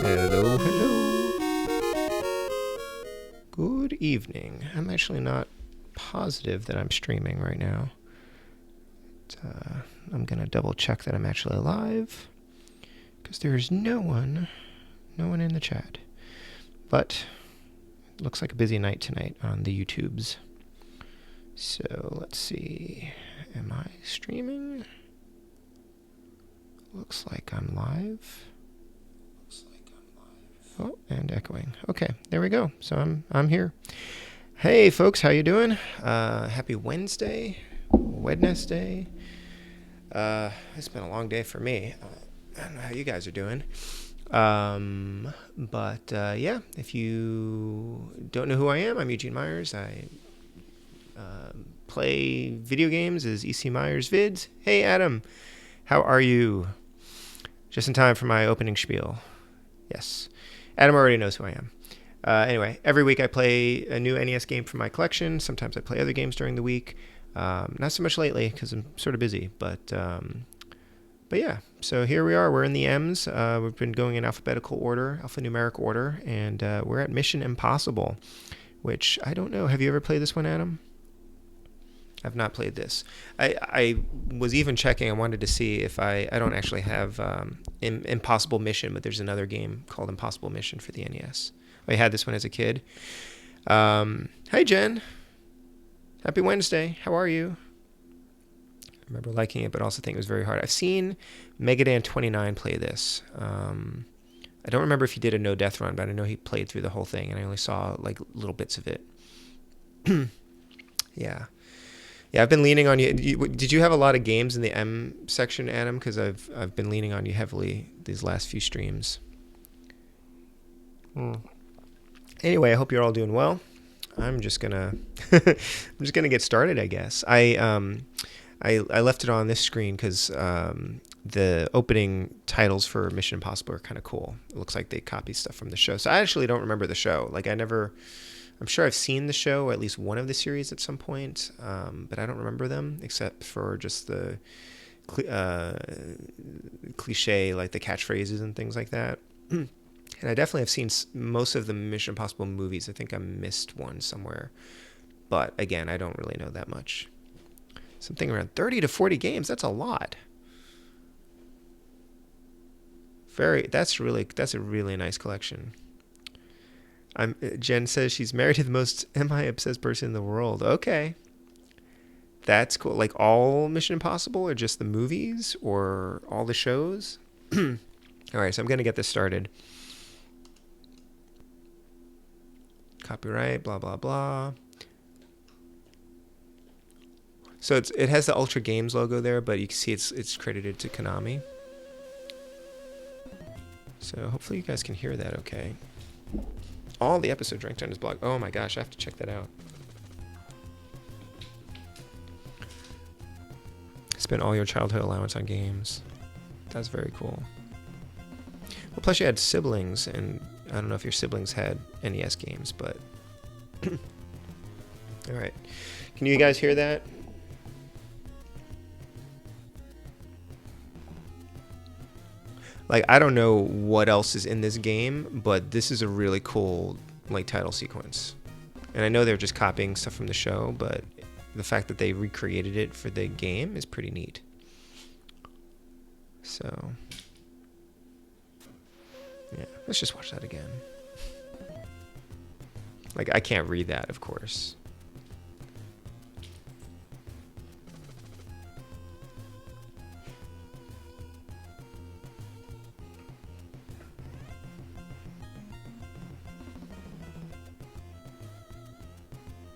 Hello, hello. Good evening. I'm actually not positive that I'm streaming right now. I'm going to double check that I'm actually live, because there's no one in the chat. But it looks like a busy night tonight on the YouTubes. So let's see. Am I streaming? Looks like I'm live. Oh, and echoing. Okay, there we go. So I'm here. Hey folks, how you doing? Happy Wednesday. It's been a long day for me. I don't know how you guys are doing. Yeah, if you don't know who I am, I'm Eugene Myers. I play video games as EC Myers Vids. Hey Adam, how are you? Just in time for my opening spiel. Yes, Adam already knows who I am. Anyway, every week I play a new NES game from my collection. Sometimes I play other games during the week. Not so much lately because I'm sort of busy, but yeah. So here we are. We're in the M's. We've been going in alphabetical order, alphanumeric order, and we're at Mission Impossible, which I don't know. Have you ever played this one, Adam? I've not played this. I was even checking. I wanted to see if I don't actually have Impossible Mission, but there's another game called Impossible Mission for the NES. I had this one as a kid. Hi, Jen. Happy Wednesday. How are you? I remember liking it, but also think it was very hard. I've seen Megadan 29 play this. I don't remember if he did a no-death run, but I know he played through the whole thing, and I only saw like little bits of it. Yeah. Yeah, I've been leaning on you. Did you have a lot of games in the M section, Adam? Because I've been leaning on you heavily these last few streams. Anyway, I hope you're all doing well. I'm just gonna get started, I guess. I left it on this screen because the opening titles for Mission Impossible are kind of cool. It looks like they copy stuff from the show. So I actually don't remember the show. Like I'm sure I've seen the show, or at least one of the series at some point, but I don't remember them except for just the cliche, like the catchphrases and things like that. And I definitely have seen most of the Mission Impossible movies. I think I missed one somewhere. But again, I don't really know that much. Something around 30 to 40 games. That's a lot. That's a really nice collection. Jen says she's married to the most MI-obsessed person in the world. Okay. That's cool. Like all Mission Impossible, or just the movies, or all the shows? All right, so I'm going to get this started. Copyright, blah, blah, blah. So it has the Ultra Games logo there, but you can see it's credited to Konami. So hopefully you guys can hear that okay. All the episodes ranked on his blog. Oh my gosh, I have to check that out. Spend all your childhood allowance on games. That's very cool. Well, plus you had siblings, and I don't know if your siblings had NES games, but... All right. Can you guys hear that? Like, I don't know what else is in this game, but this is a really cool, like, title sequence. And I know they're just copying stuff from the show, but the fact that they recreated it for the game is pretty neat. So... yeah, let's just watch that again. Like, I can't read that, of course.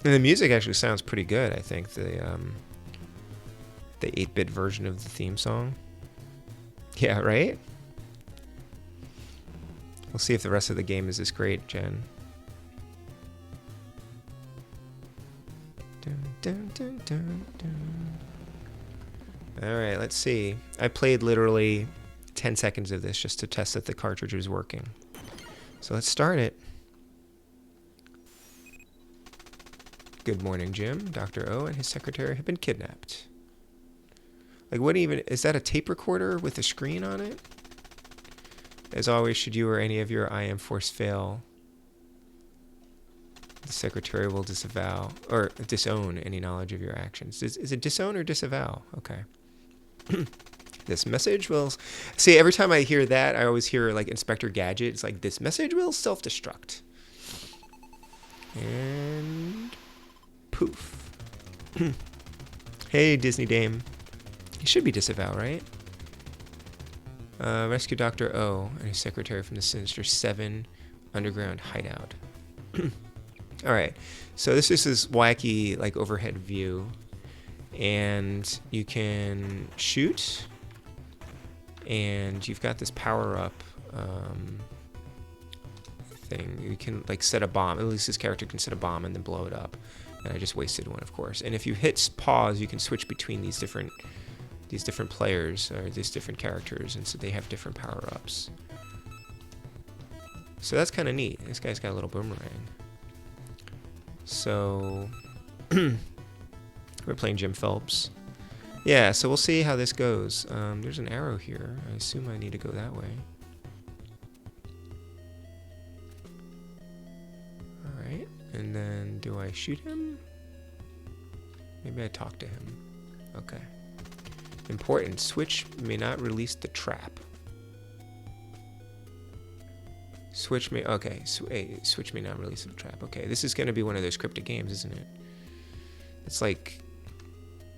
And the music actually sounds pretty good, I think. The 8-bit version of the theme song. Yeah, right? We'll see if the rest of the game is as great, Jen. Dun, dun, dun, dun, dun. All right, let's see. I played literally 10 seconds of this just to test that the cartridge was working. So let's start it. Good morning, Jim. Dr. O and his secretary have been kidnapped. Like, what even... is that a tape recorder with a screen on it? As always, should you or any of your IM force fail, the secretary will disavow or disown any knowledge of your actions. Is it disown or disavow? Okay. This message will... see, every time I hear that, I always hear, like, Inspector Gadget. It's like, this message will self-destruct. And... poof. Hey, Disney Dame. He should be disavow, right? Rescue Dr. O and his secretary from the Sinister 7 underground hideout. All right, so this is this wacky like overhead view, and you can shoot, and you've got this power up thing. You can like set a bomb. At least this character can set a bomb and then blow it up. And I just wasted one, of course. And if you hit pause, you can switch between these different players or these different characters, and so they have different power ups. So that's kind of neat. This guy's got a little boomerang. So we're playing Jim Phelps. Yeah, so we'll see how this goes. There's an arrow here. I assume I need to go that way. Alright, and then do I shoot him? Maybe I talk to him. Okay. Important. Switch may not release the trap. Switch may... Okay, switch may not release the trap. Okay, this is going to be one of those cryptic games, isn't it? It's like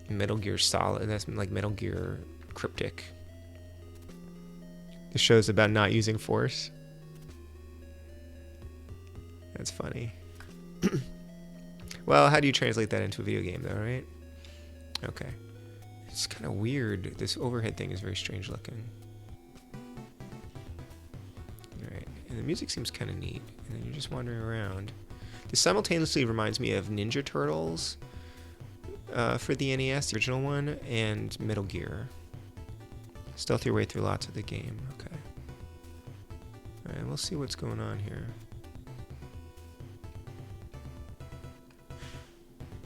Metal Gear Solid. That's like Metal Gear Cryptic. The show's about not using force. That's funny. Well, how do you translate that into a video game, though, right? Okay. It's kind of weird. This overhead thing is very strange looking. Alright. And the music seems kind of neat. And then you're just wandering around. This simultaneously reminds me of Ninja Turtles for the NES, the original one, and Metal Gear. Stealth your way through lots of the game. Okay. Alright, we'll see what's going on here.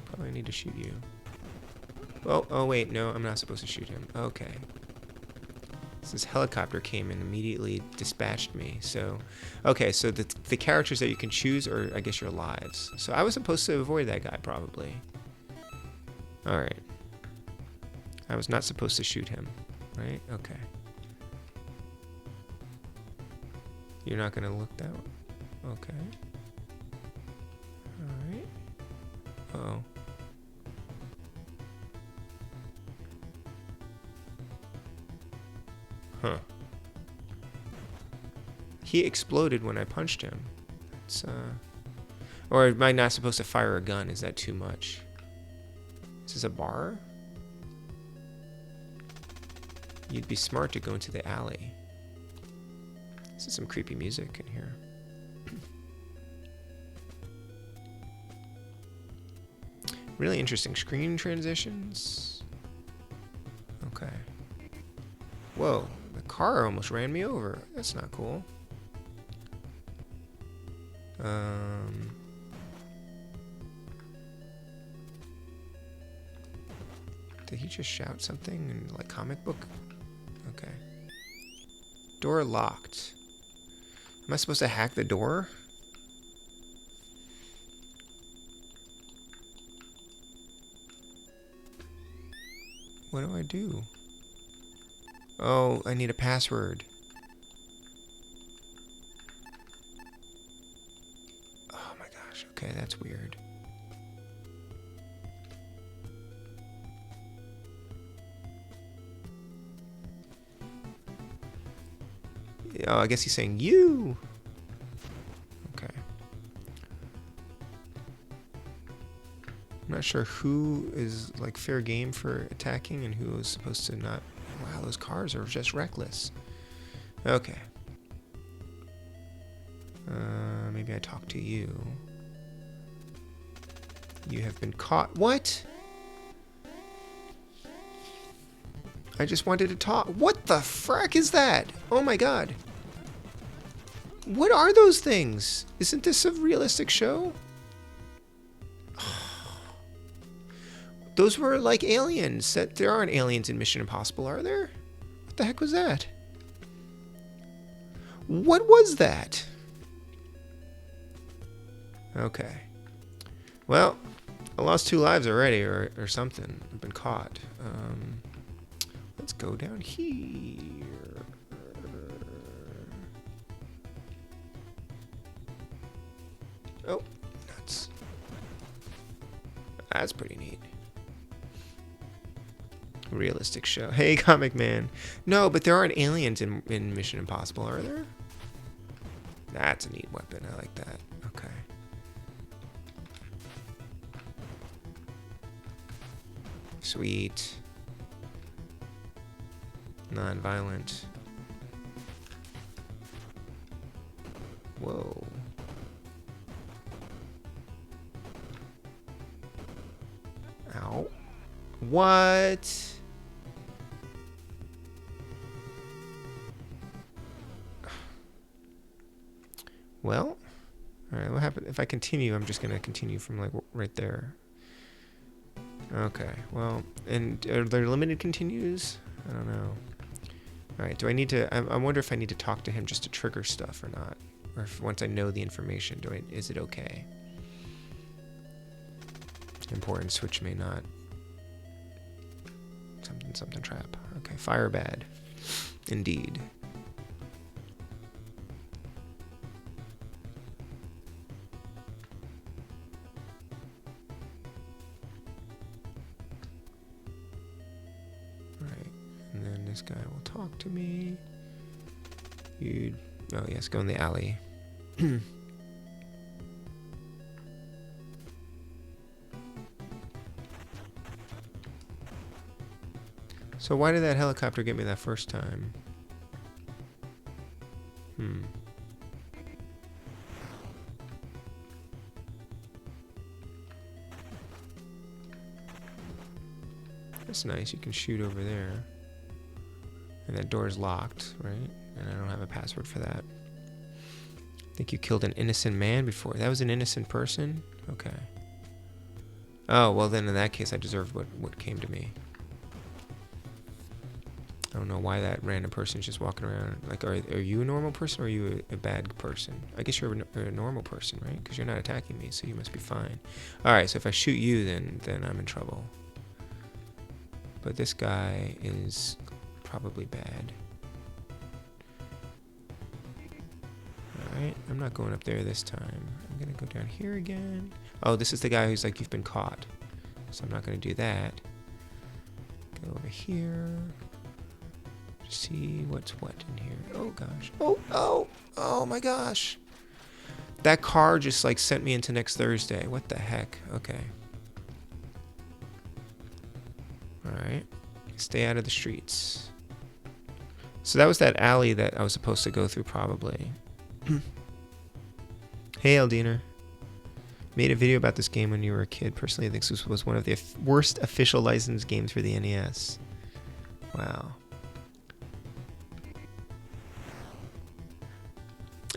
Probably need to shoot you. Oh wait, no, I'm not supposed to shoot him. Okay. So this helicopter came and immediately dispatched me. So, okay, so the characters that you can choose are, I guess, your lives. So I was supposed to avoid that guy, probably. Alright. I was not supposed to shoot him, right? Okay. You're not going to look that way? Okay. Alright. Uh-oh. Huh. He exploded when I punched him. It's, or am I not supposed to fire a gun? Is that too much? Is this a bar? You'd be smart to go into the alley. This is some creepy music in here. Really interesting screen transitions. Okay. Whoa, the car almost ran me over. That's not cool. Did he just shout something in like comic book? Okay. Door locked. Am I supposed to hack the door? What do I do? Oh, I need a password. Oh my gosh, okay, that's weird. Oh, I guess he's saying you. Okay. I'm not sure who is like fair game for attacking and who is supposed to not. Wow, those cars are just reckless. Okay. Maybe I talk to you. You have been caught. What? I just wanted to talk. What the frack is that? Oh my god. What are those things? Isn't this a realistic show? Those were like aliens. There aren't aliens in Mission Impossible, are there? What the heck was that? What was that? Okay. Well, I lost 2 lives already, or something. I've been caught. Let's go down here. Oh, nuts. That's pretty neat. Realistic show. Hey, Comic Man. No, but there aren't aliens in Mission Impossible, are there? That's a neat weapon. I like that. Okay. Sweet. Non-violent. Whoa. Ow. What? Well, alright, what happened? If I continue, I'm just gonna continue from like right there. Okay, well, and are there limited continues? I don't know. Alright, do I need to, I wonder if I need to talk to him just to trigger stuff or not. Or if once I know the information, is it okay? Important switch may not. Something trap. Okay, fire bad. Indeed. This guy will talk to me. Oh yes, go in the alley. So why did that helicopter get me that first time? That's nice, you can shoot over there. And that door is locked, right? And I don't have a password for that. I think you killed an innocent man before. That was an innocent person? Okay. Oh, well then in that case I deserved what came to me. I don't know why that random person is just walking around. Like, are you a normal person or are you a bad person? I guess you're a normal person, right? Because you're not attacking me, so you must be fine. Alright, so if I shoot you, then I'm in trouble. But this guy is probably bad. Alright, I'm not going up there this time. I'm gonna go down here again. Oh, this is the guy who's like, you've been caught. So I'm not gonna do that. Go over here. See what's what in here. Oh gosh. Oh my gosh. That car just like sent me into next Thursday. What the heck? Okay. Alright. Stay out of the streets. So that was that alley that I was supposed to go through probably. Hey Eldiner. Made a video about this game when you were a kid. Personally, I think this was one of the worst official licensed games for the NES. Wow.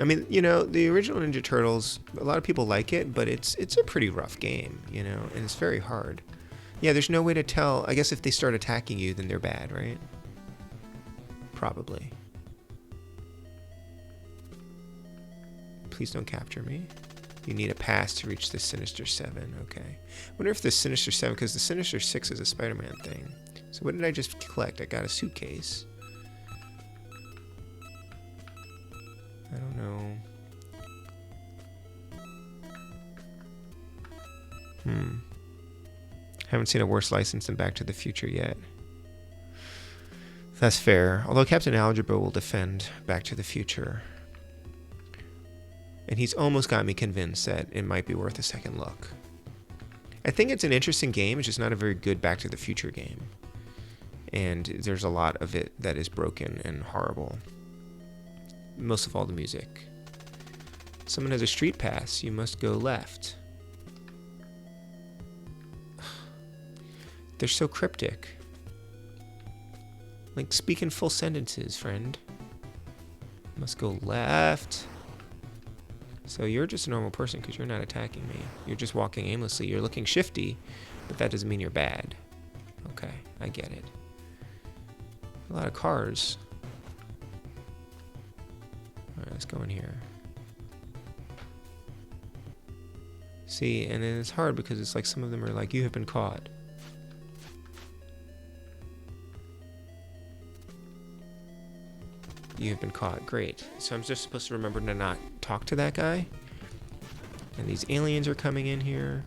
I mean, you know, the original Ninja Turtles, a lot of people like it, but it's a pretty rough game, you know, and it's very hard. Yeah, there's no way to tell. I guess if they start attacking you, then they're bad, right? Probably. Please don't capture me. You need a pass to reach the Sinister 7. Okay. I wonder if the Sinister 7, because the Sinister 6 is a Spider-Man thing. So what did I just collect? I got a suitcase. I don't know. Haven't seen a worse license than Back to the Future yet. That's fair. Although Captain Algebra will defend Back to the Future. And he's almost got me convinced that it might be worth a second look. I think it's an interesting game. It's just not a very good Back to the Future game. And there's a lot of it that is broken and horrible. Most of all the music. Someone has a street pass. You must go left. They're so cryptic. Like, speak in full sentences, friend. Must go left. So you're just a normal person because you're not attacking me. You're just walking aimlessly. You're looking shifty, but that doesn't mean you're bad. Okay, I get it. A lot of cars. Alright, let's go in here. See, and then it's hard because it's like some of them are like, you have been caught. You have been caught. Great. So I'm just supposed to remember to not talk to that guy. And these aliens are coming in here.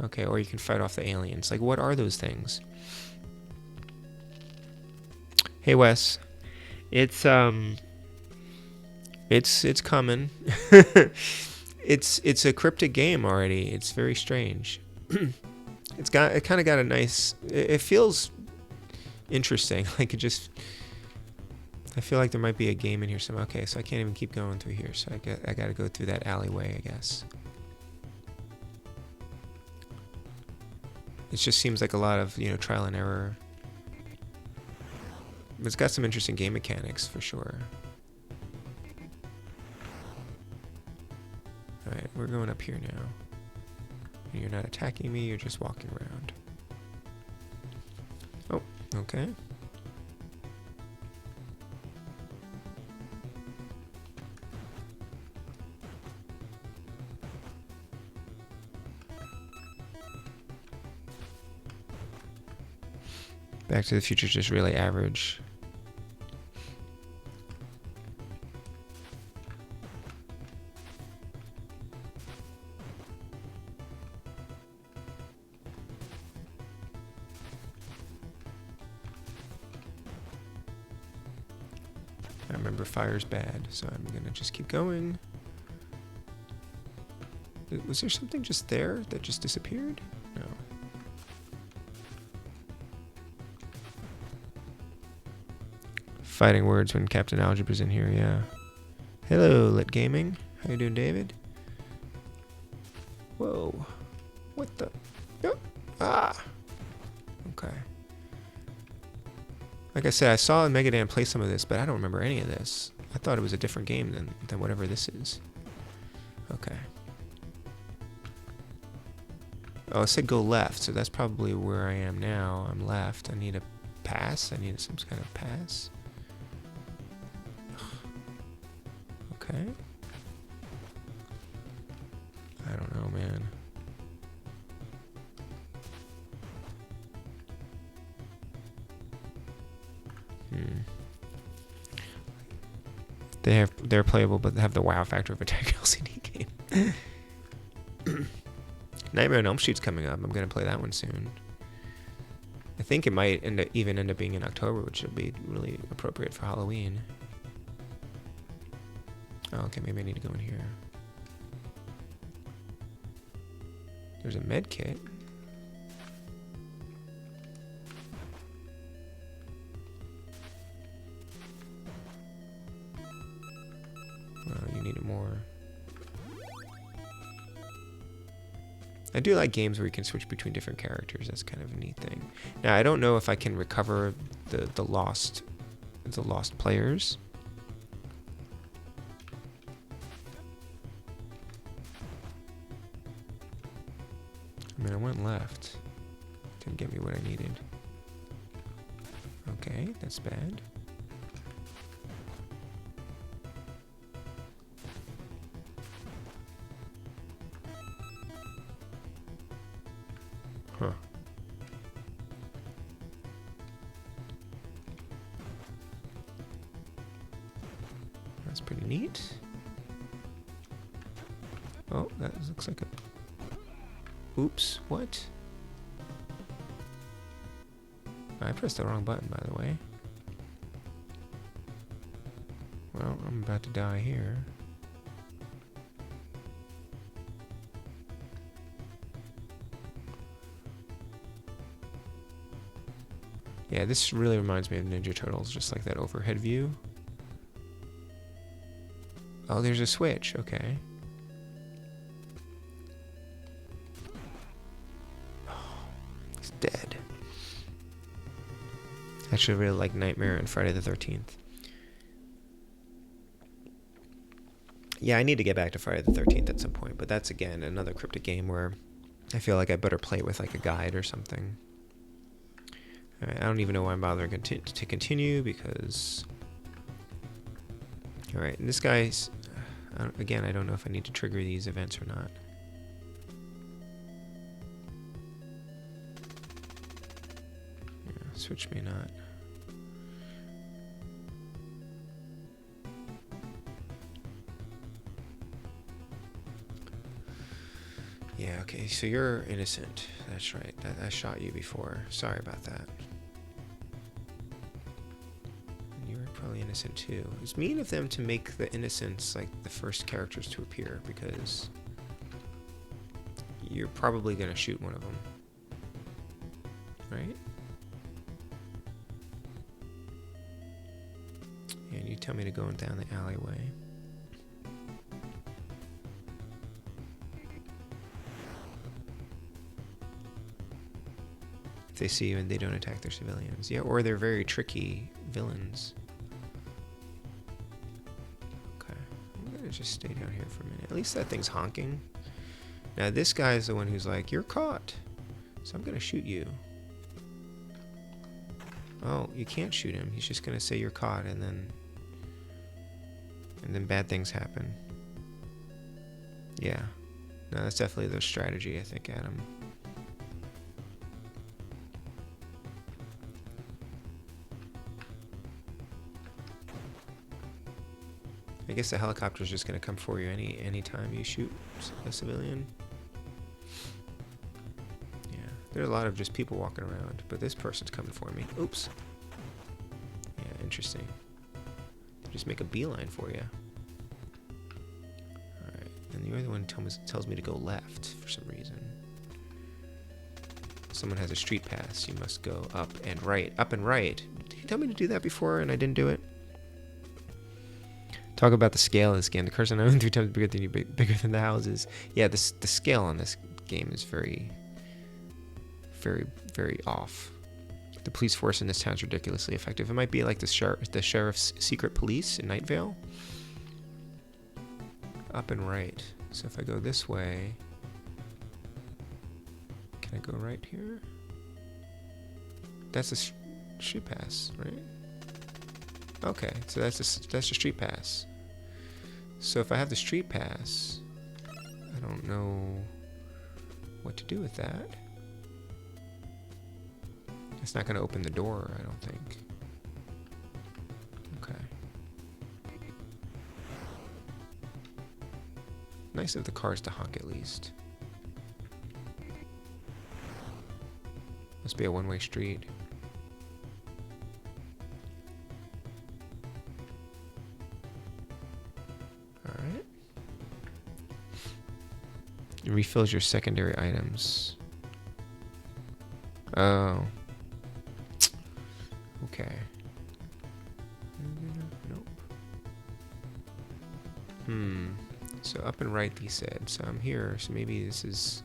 Okay, or you can fight off the aliens. Like, what are those things? Hey, Wes. It's coming. It's a cryptic game already. It's very strange. It kind of got a nice. It feels interesting. Like it just. I feel like there might be a game in here somewhere. Okay, so I can't even keep going through here. So I got to go through that alleyway, I guess. It just seems like a lot of, trial and error. But it's got some interesting game mechanics for sure. Alright, we're going up here now. You're not attacking me, you're just walking around. Oh, okay. Back to the Future is just really average. I remember fire's bad, so I'm gonna just keep going. Was there something just there that just disappeared? No. Fighting words when Captain Algebra's in here, yeah. Hello, Lit Gaming. How you doing, David? Whoa. What the? Oh. Ah! Okay. Like I said, I saw Megadan play some of this, but I don't remember any of this. I thought it was a different game than whatever this is. Okay. Oh, it said go left, so that's probably where I am now. I'm left. I need a pass. I need some kind of pass. Okay. I don't know, man. They're playable, but they have the wow factor of a tech LCD game. Nightmare on Elm Street's coming up. I'm gonna play that one soon. I think it might even end up being in October, which will be really appropriate for Halloween. Oh, okay, maybe I need to go in here. There's a med kit. Well, you need it more. I do like games where you can switch between different characters. That's kind of a neat thing. Now, I don't know if I can recover the lost players. I mean, I went left. Didn't get me what I needed. Okay, that's bad. Huh. That's pretty neat. Oh, that looks like a... Oops, what? I pressed the wrong button, by the way. Well, I'm about to die here. Yeah, this really reminds me of Ninja Turtles, just like that overhead view. Oh, there's a switch, okay. Dead. I actually really like Nightmare and Friday the 13th. Yeah, I need to get back to Friday the 13th at some point, but that's again another cryptic game where I feel like I better play with like a guide or something. Alright, I don't even know why I'm bothering to continue because... Alright, and this guy's... again, I don't know if I need to trigger these events or not. Switch me not. Yeah, okay, so you're innocent. That's right. I shot you before. Sorry about that. You're probably innocent too. It's mean of them to make the innocents like the first characters to appear because you're probably gonna shoot one of them. right? And you tell me to go down the alleyway. If they see you and they don't attack their civilians. Yeah, or they're very tricky villains. Okay, I'm gonna just stay down here for a minute. At least that thing's honking. Now this guy's the one who's like, you're caught, so I'm gonna shoot you. Oh, you can't shoot him. He's just gonna say you're caught, and then bad things happen. Yeah, no, that's definitely their strategy, I think, Adam. I guess the helicopter's just gonna come for you any time you shoot a civilian. Yeah, there's a lot of just people walking around, but this person's coming for me. Oops. Yeah, interesting. Just make a beeline for you. All right, and the other one tells me to go left for some reason. Someone has a street pass. You must go up and right. Up and right. Did you tell me to do that before and I didn't do it? Talk about the scale of this game. The cars are 3 times bigger than you, bigger than the houses. Yeah, the scale on this game is very, very, very off. The police force in this town is ridiculously effective. It might be like the sheriff's secret police in Night Vale. Up and right. So if I go this way, can I go right here? That's a street pass, right? Okay, so that's the street pass. So if I have the street pass, I don't know what to do with that. It's not going to open the door, I don't think. Okay. Nice of the cars to honk at least. Must be a one-way street. Alright. It refills your secondary items. Oh. Okay. Nope. So up and right, he said. So I'm here. So maybe this is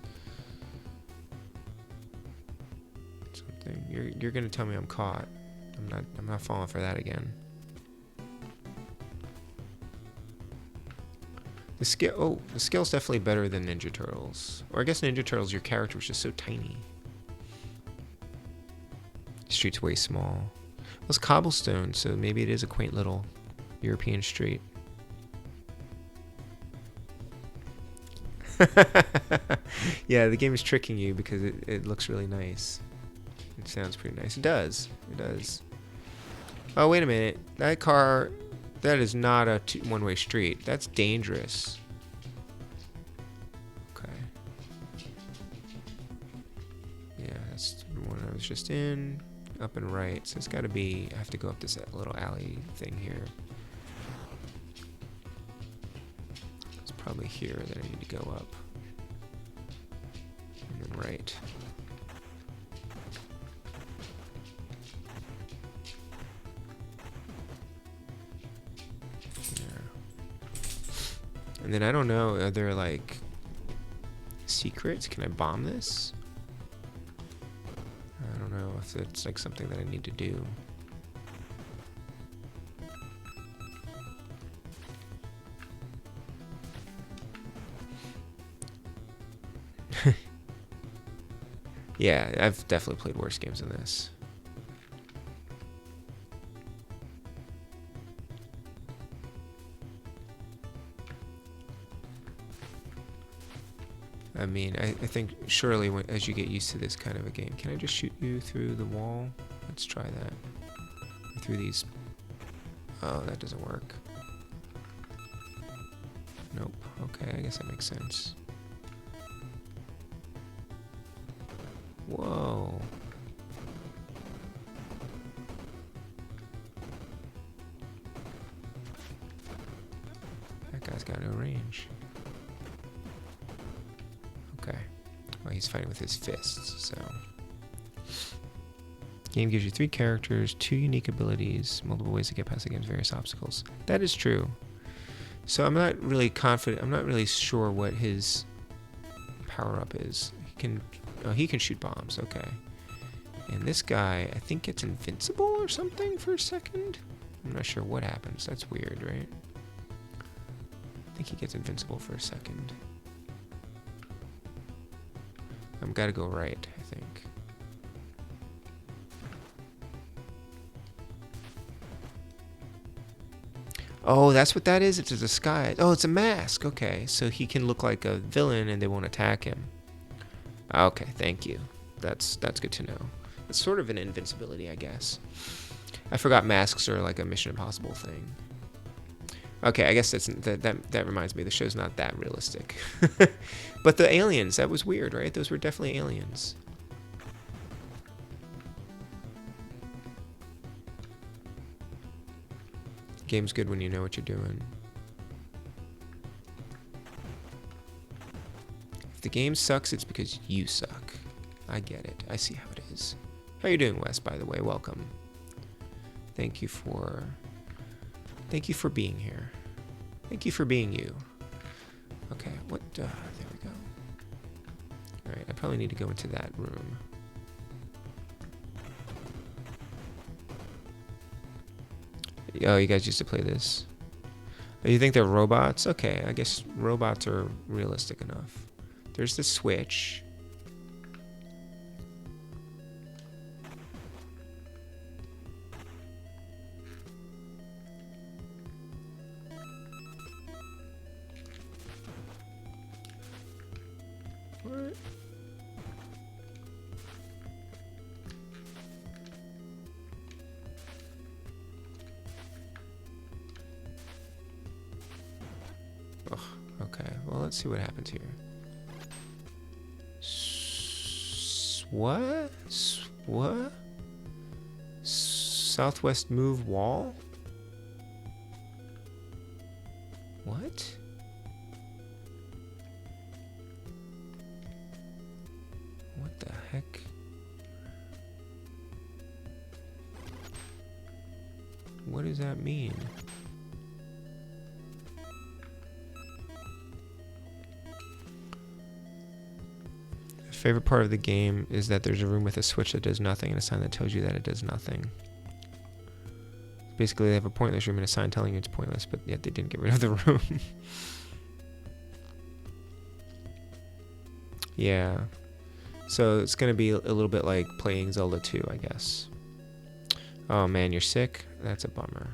something. You're gonna tell me I'm caught. I'm not falling for that again. The scale. Oh, the scale's definitely better than Ninja Turtles. Or I guess Ninja Turtles, your character was just so tiny. The street's way small. Well, it's cobblestone, so maybe it is a quaint little European street. Yeah, the game is tricking you because it looks really nice. It sounds pretty nice. It does. It does. Oh, wait a minute. That car, that is not a one-way street. That's dangerous. Okay. Yeah, that's the one I was just in. Up and right. So it's got to be, I have to go up this little alley thing here. It's probably here that I need to go up. And then right. And then I don't know, are there like secrets? Can I bomb this? I don't know if it's like something that I need to do. Yeah, I've definitely played worse games than this. I mean, I think surely as you get used to this kind of a game, can I just shoot you through the wall? Let's try that. Or through these. Oh, that doesn't work. Nope. Okay, I guess that makes sense. Whoa. That guy's got no range. Okay. Well, he's fighting with his fists, so. Game gives you 3 characters, 2 unique abilities, multiple ways to get past the game's various obstacles. That is true. So I'm not really confident. I'm not really sure what his power-up is. He can shoot bombs. Okay. And this guy, I think, gets invincible or something for a second. I'm not sure what happens. That's weird, right? I think he gets invincible for a second. I've got to go right, I think. Oh, that's what that is? It's a disguise. Oh, it's a mask. Okay, so he can look like a villain and they won't attack him. Okay, thank you. That's good to know. It's sort of an invincibility, I guess. I forgot masks are like a Mission Impossible thing. Okay, I guess that reminds me. The show's not that realistic. But the aliens, that was weird, right? Those were definitely aliens. Game's good when you know what you're doing. If the game sucks, it's because you suck. I get it. I see how it is. How you doing, Wes, by the way? Welcome. Thank you for being here. Thank you for being you. Okay, what, there we go. Alright, I probably need to go into that room. Oh, you guys used to play this. Oh, you think they're robots? Okay, I guess robots are realistic enough. There's the switch. What? Oh, okay. Well, let's see what happens here. What? What? Southwest move wall? What? What the heck? What does that mean? Favorite part of the game is that there's a room with a switch that does nothing and a sign that tells you that it does nothing. Basically, they have a pointless room and a sign telling you it's pointless, but yet they didn't get rid of the room. Yeah. So it's going to be a little bit like playing Zelda 2, I guess. Oh man, you're sick? That's a bummer.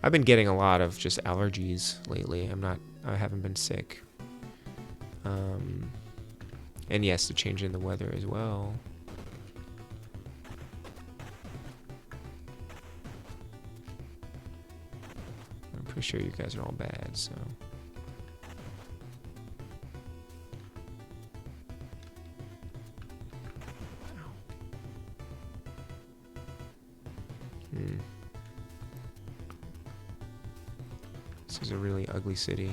I've been getting a lot of just allergies lately. I haven't been sick. And yes, the change in the weather as well. I'm pretty sure you guys are all bad, so. This is a really ugly city.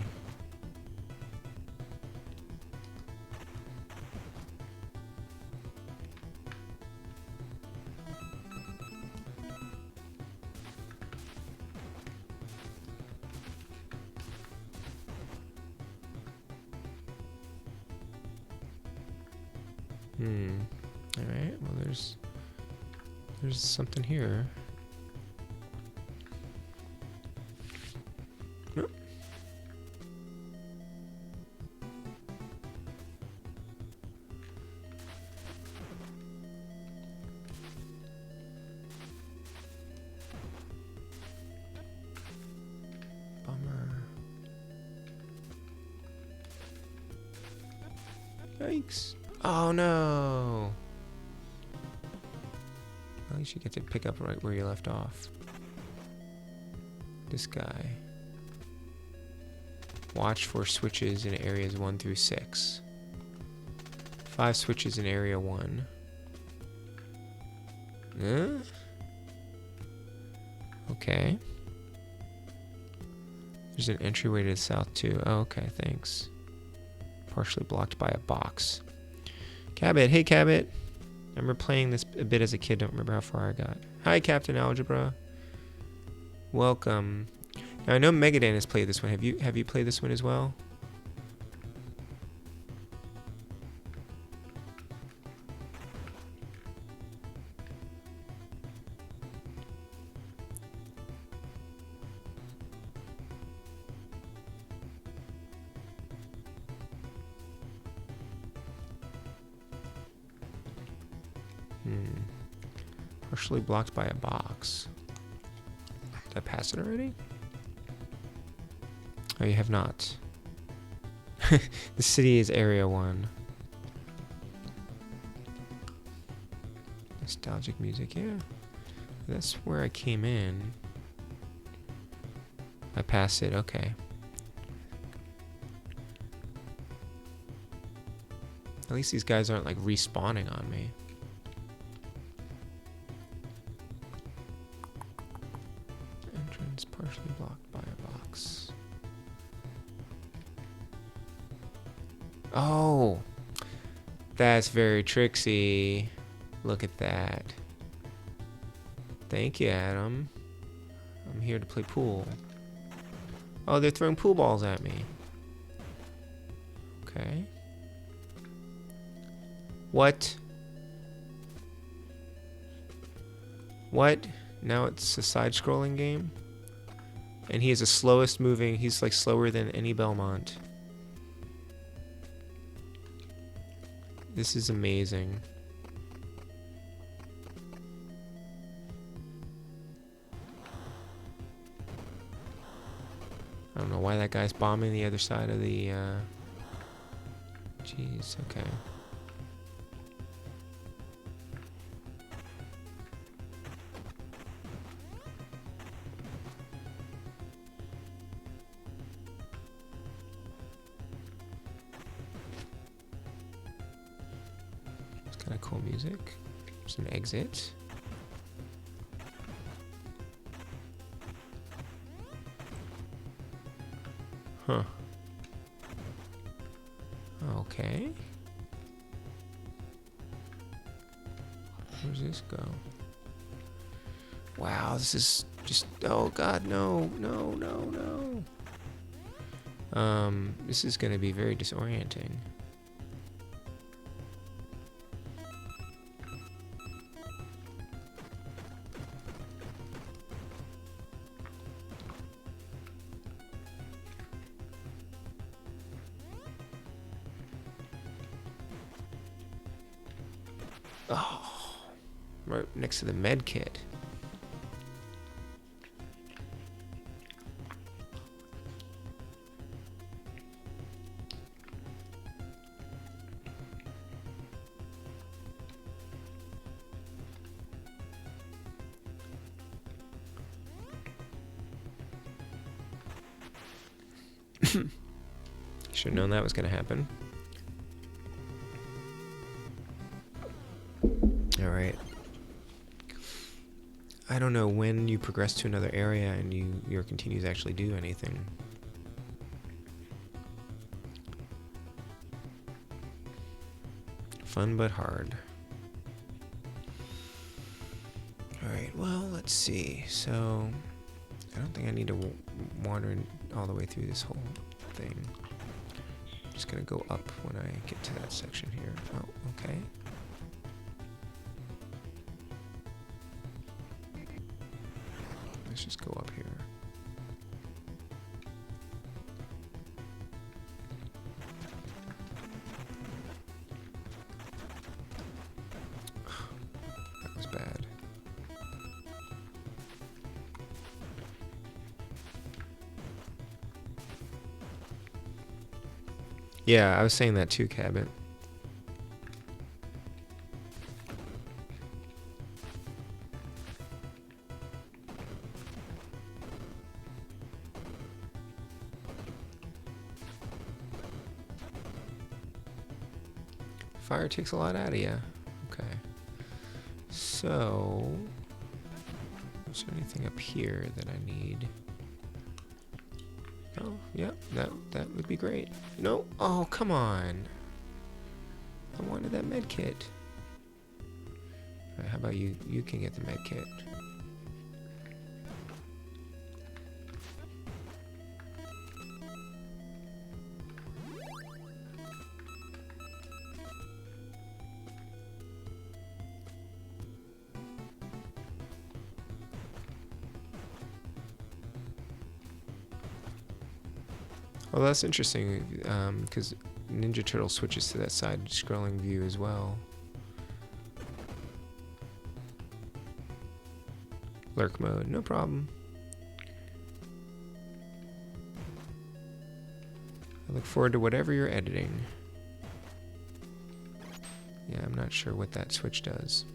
Alright, well there's something here. Nope. Bummer. Yikes. Oh no! At least you get to pick up right where you left off. This guy. Watch for switches in areas 1 through 6. 5 switches in area 1. Okay. There's an entryway to the south too. Oh, okay, thanks. Partially blocked by a box. Cabot, hey Cabot. I remember playing this a bit as a kid. Don't remember how far I got. Hi, Captain Algebra. Welcome. Now I know Megadan has played this one. Have you played this one as well? Partially blocked by a box. Did I pass it already? Oh, you have not. The city is Area 1. Nostalgic music, yeah. That's where I came in. I passed it, okay. At least these guys aren't like respawning on me. Entrance partially blocked by a box. Oh! That's very tricksy. Look at that. Thank you, Adam. I'm here to play pool. Oh, they're throwing pool balls at me. Okay. What? What? Now it's a side-scrolling game? And he is the slowest moving. He's like slower than any Belmont. This is amazing. I don't know why that guy's bombing the other side of the, Jeez, okay. It's kind of cool music. There's an exit. Huh. Okay. Where's this go? Wow, this is just... Oh, God, no. No, no, no. This is going to be very disorienting. Oh, right next to the med kit. Should have known that was going to happen. Alright. I don't know when you progress to another area and your continues actually do anything. Fun but hard. Alright, well, let's see. So, I don't think I need to wander all the way through this whole thing. I'm just gonna go up when I get to that section here. Oh, okay. Let's just go up here. That was bad. Yeah, I was saying that too, Cabot. Fire takes a lot out of you. Okay. So, is there anything up here that I need? Oh, yeah, that would be great. No, oh, come on. I wanted that med kit. about you? You can get the med kit. Well, that's interesting, because Ninja Turtle switches to that side-scrolling view as well. Lurk mode, no problem. I look forward to whatever you're editing. Yeah, I'm not sure what that switch does.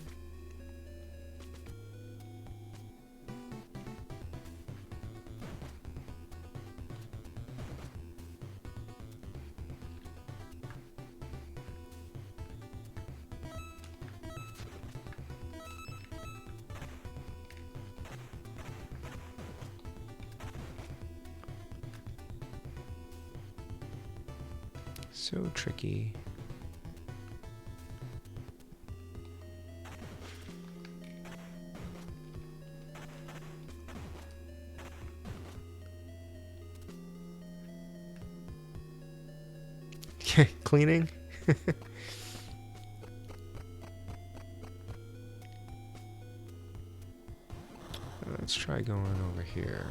So tricky. Cleaning? Let's try going over here.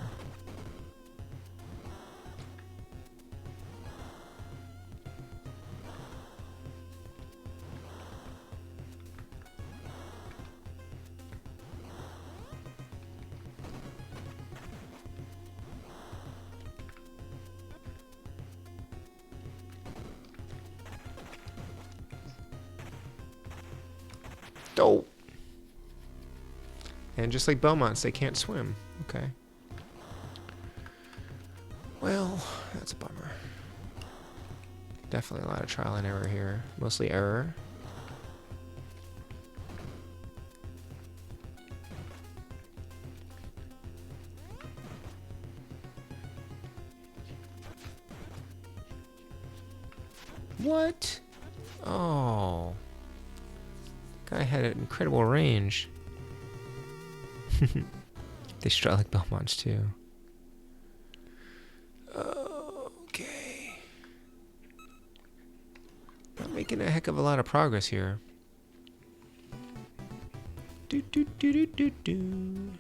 Oh! And just like Belmonts, they can't swim. Okay. Well, that's a bummer. Definitely a lot of trial and error here. Mostly error. What? Oh. Guy had an incredible range. They strut like Belmonts too. Okay. Not making a heck of a lot of progress here. Do do do do do do.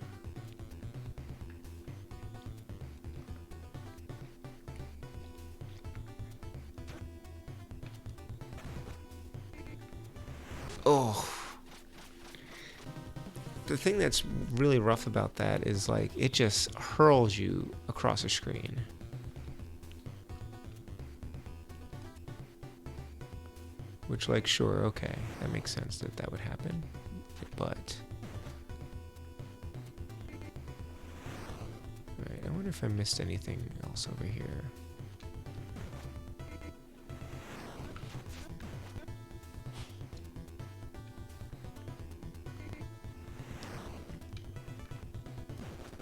Oh. The thing that's really rough about that is like it just hurls you across a screen. Which, like, sure, okay, that makes sense that that would happen, but right, I wonder if I missed anything else over here.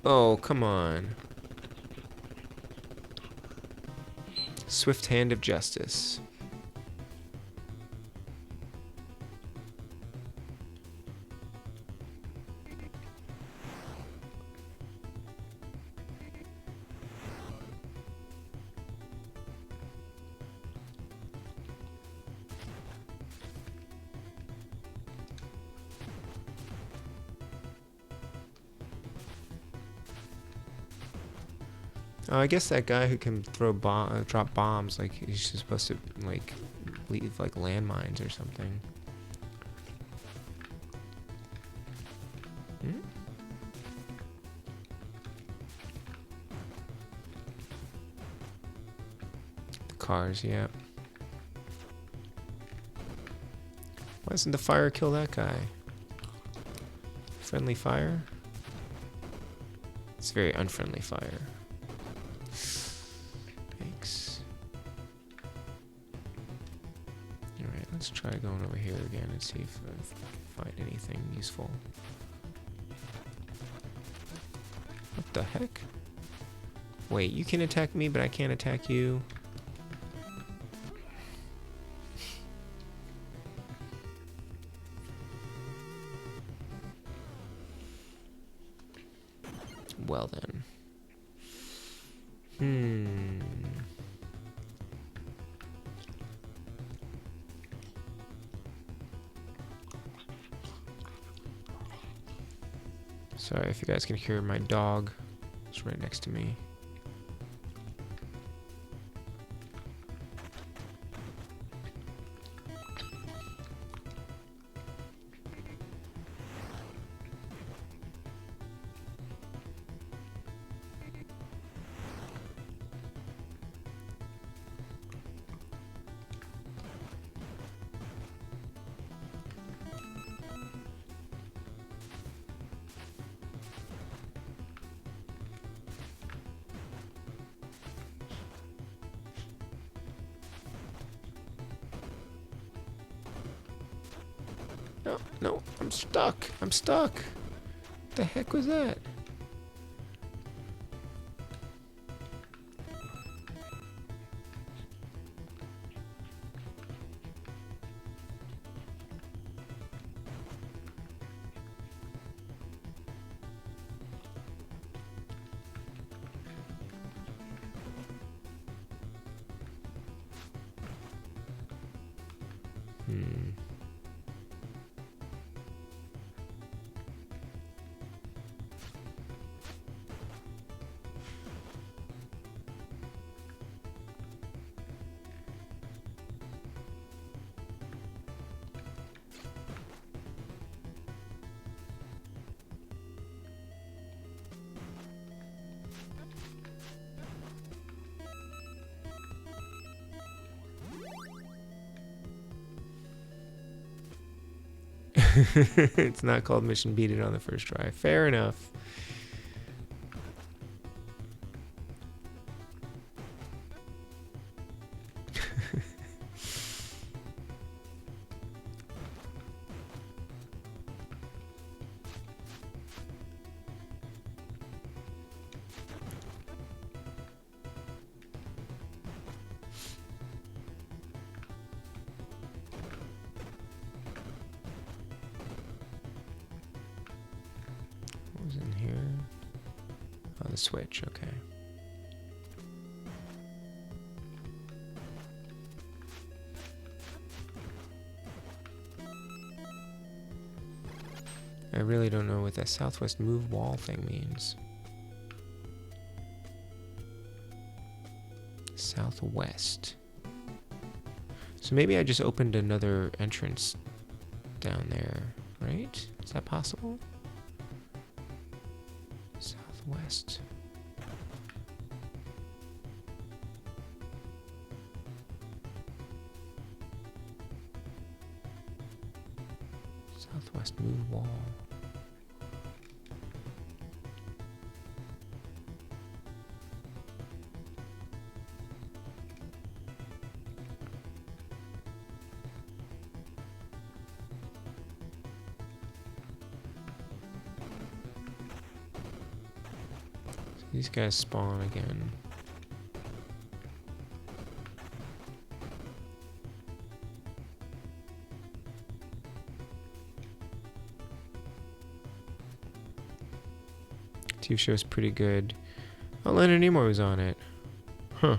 Oh, come on. Swift hand of justice. Oh, I guess that guy who can throw drop bombs, like he's just supposed to like leave like landmines or something. Hmm? The cars, yeah. Why doesn't the fire kill that guy? Friendly fire? It's very unfriendly fire. Let's try going over here again and see if I can find anything useful. What the heck? Wait, you can attack me, but I can't attack you? well then. Sorry if you guys can hear my dog. It's right next to me. No, no, I'm stuck. I'm stuck. What the heck was that? It's not called Mission Beat It on the first try. Fair enough. In here. Oh, the switch, okay. I really don't know what that southwest move wall thing means. Southwest. So maybe I just opened another entrance down there, right? Is that possible? Southwest. Southwest move wall. These guys spawn again. TV show's pretty good. Oh, Leonard Nimoy was on it. Huh.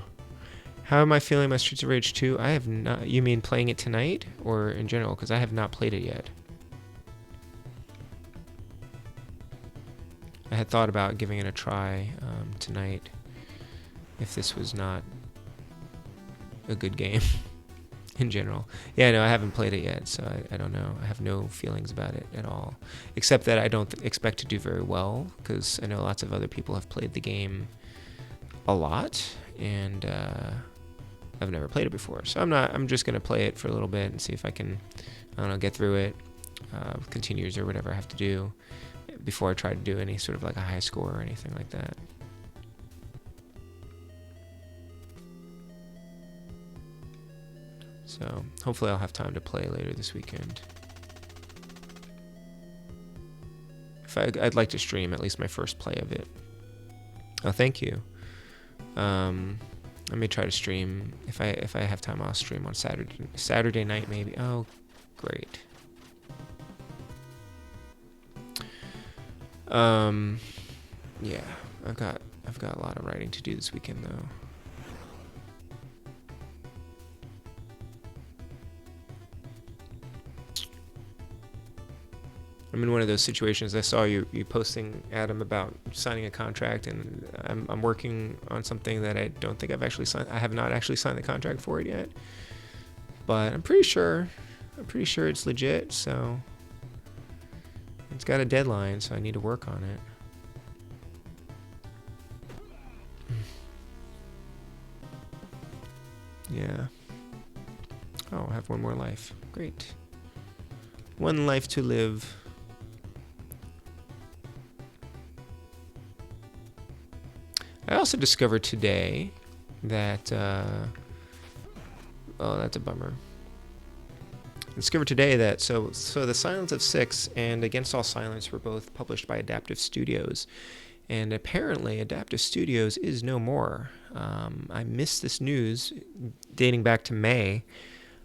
How am I feeling my Streets of Rage 2? I have not... You mean playing it tonight? Or in general? Because I have not played it yet. I had thought about giving it a try tonight if this was not a good game in general. Yeah, no, I haven't played it yet, so I don't know. I have no feelings about it at all, except that I don't expect to do very well, because I know lots of other people have played the game a lot, and I've never played it before. So I'm just going to play it for a little bit and see if I can, I don't know, get through it, continues or whatever I have to do, before I try to do any sort of like a high score or anything like that. So hopefully I'll have time to play later this weekend. I'd like to stream at least my first play of it. Oh, thank you. Let me try to stream. If I have time, I'll stream on Saturday night maybe. Oh, great. Yeah, I've got a lot of writing to do this weekend though. I'm in one of those situations. I saw you posting, Adam, about signing a contract, and I'm working on something that I don't think I've actually signed. I have not actually signed the contract for it yet, but I'm pretty sure it's legit. So it's got a deadline, so I need to work on it. Yeah. Oh, I have one more life. Great. One life to live. I also discovered today that, oh, that's a bummer. I discovered today that, so The Silence of Six and Against All Silence were both published by Adaptive Studios. And apparently Adaptive Studios is no more. I missed this news dating back to May,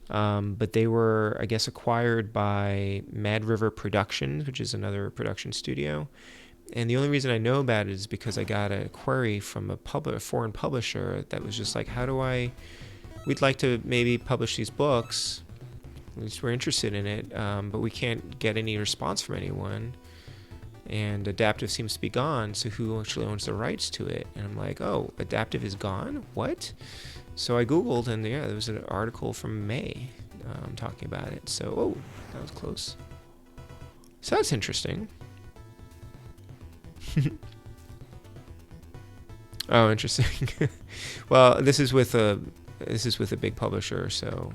but they were, I guess, acquired by Mad River Productions, which is another production studio. And the only reason I know about it is because I got a query from a foreign publisher that was just like, we'd like to maybe publish these books. At least we're interested in it, but we can't get any response from anyone. And Adaptive seems to be gone, so who actually owns the rights to it? And I'm like, oh, Adaptive is gone? What? So I Googled, and yeah, there was an article from May talking about it. So, oh, that was close. So that's interesting. Oh, interesting. Well, this is with a big publisher, so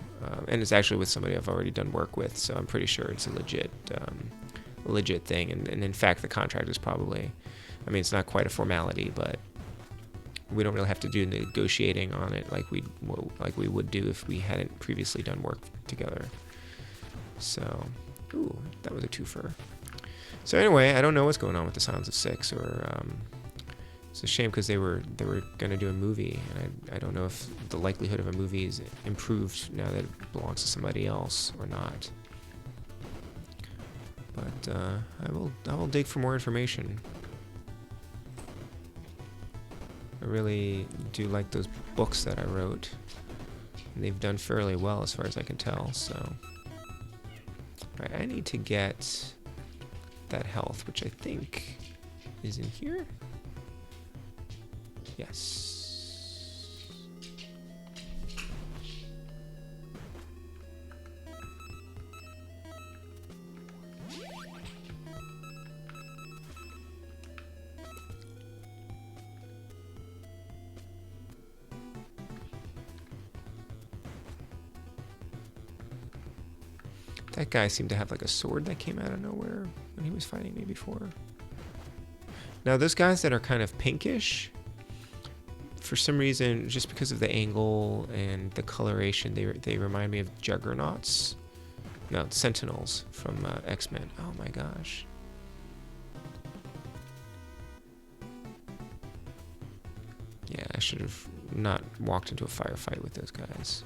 and it's actually with somebody I've already done work with, so I'm pretty sure it's a legit thing. And in fact, the contract is probably, I mean, it's not quite a formality, but we don't really have to do negotiating on it like we would do if we hadn't previously done work together. So, ooh, that was a twofer. So anyway, I don't know what's going on with The Silence of Six, or it's a shame because they were going to do a movie, and I don't know if the likelihood of a movie is improved now that it belongs to somebody else or not. But I will dig for more information. I really do like those books that I wrote, and they've done fairly well as far as I can tell. So, right, I need to get that health, which I think is in here. Yes. That guy seemed to have like a sword that came out of nowhere when he was fighting me before. Now those guys that are kind of pinkish, for some reason, just because of the angle and the coloration, they remind me of Juggernauts. No, Sentinels from X-Men. Oh my gosh. Yeah, I should have not walked into a firefight with those guys.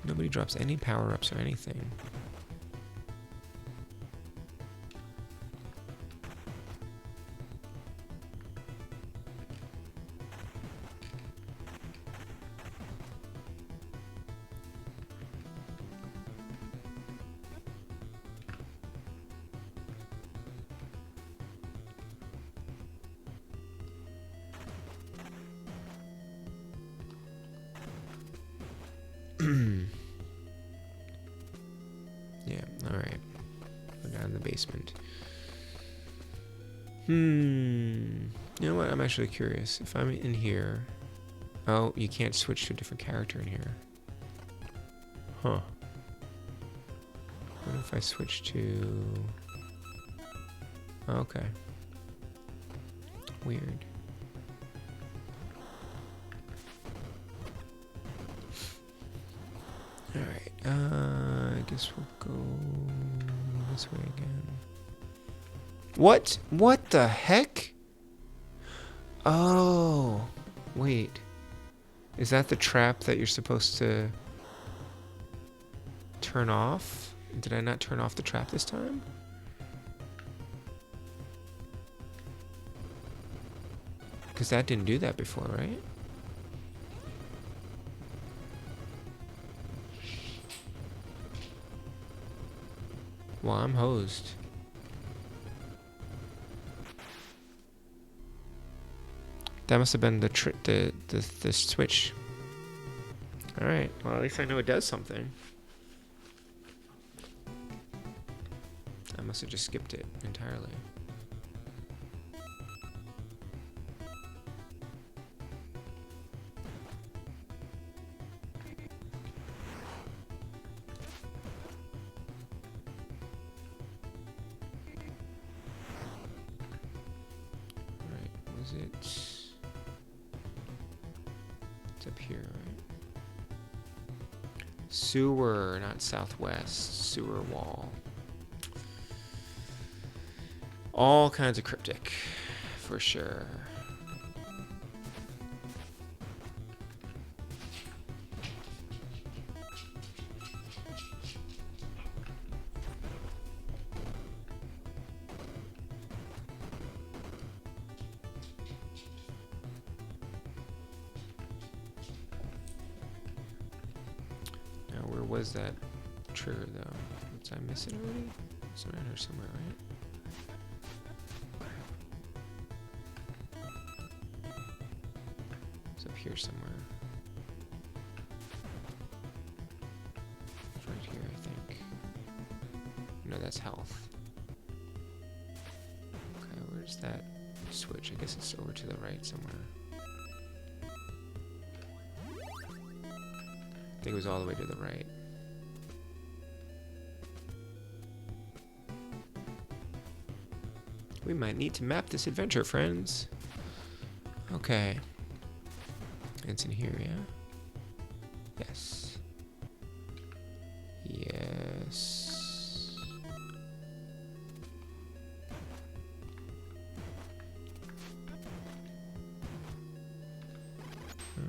Nobody drops any power-ups or anything. Yeah, alright. Go down in the basement. You know what? I'm actually curious. If I'm in here... Oh, you can't switch to a different character in here. Huh. What if I switch to... Okay. Weird. Alright, I guess we'll go this way again. What? What the heck? Oh, wait. Is that the trap that you're supposed to turn off? Did I not turn off the trap this time? Because that didn't do that before, right? Well, I'm hosed. That must have been the switch. All right. Well, at least I know it does something. I must have just skipped it entirely. Right. Was it? It's up here, right? Sewer, not southwest. Sewer wall. All kinds of cryptic, for sure. Now, where was that trigger, though? Did I miss it already? It's around here somewhere, right? Here somewhere. It's right here, I think. No, that's health. Okay, where's that switch? I guess it's over to the right somewhere. I think it was all the way to the right. We might need to map this adventure, friends. Okay. It's in here, yeah? Yes. Yes.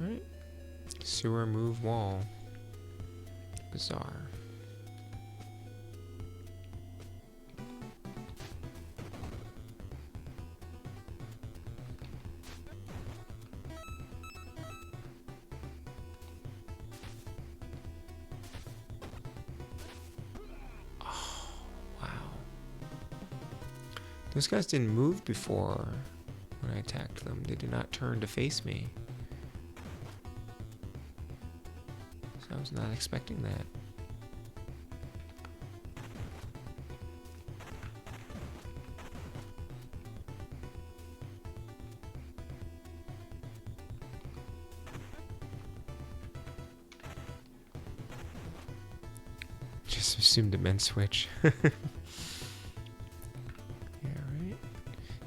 Alright. Sewer move wall. Bizarre. Those guys didn't move before when I attacked them. They did not turn to face me. So I was not expecting that. Just assumed it meant switch.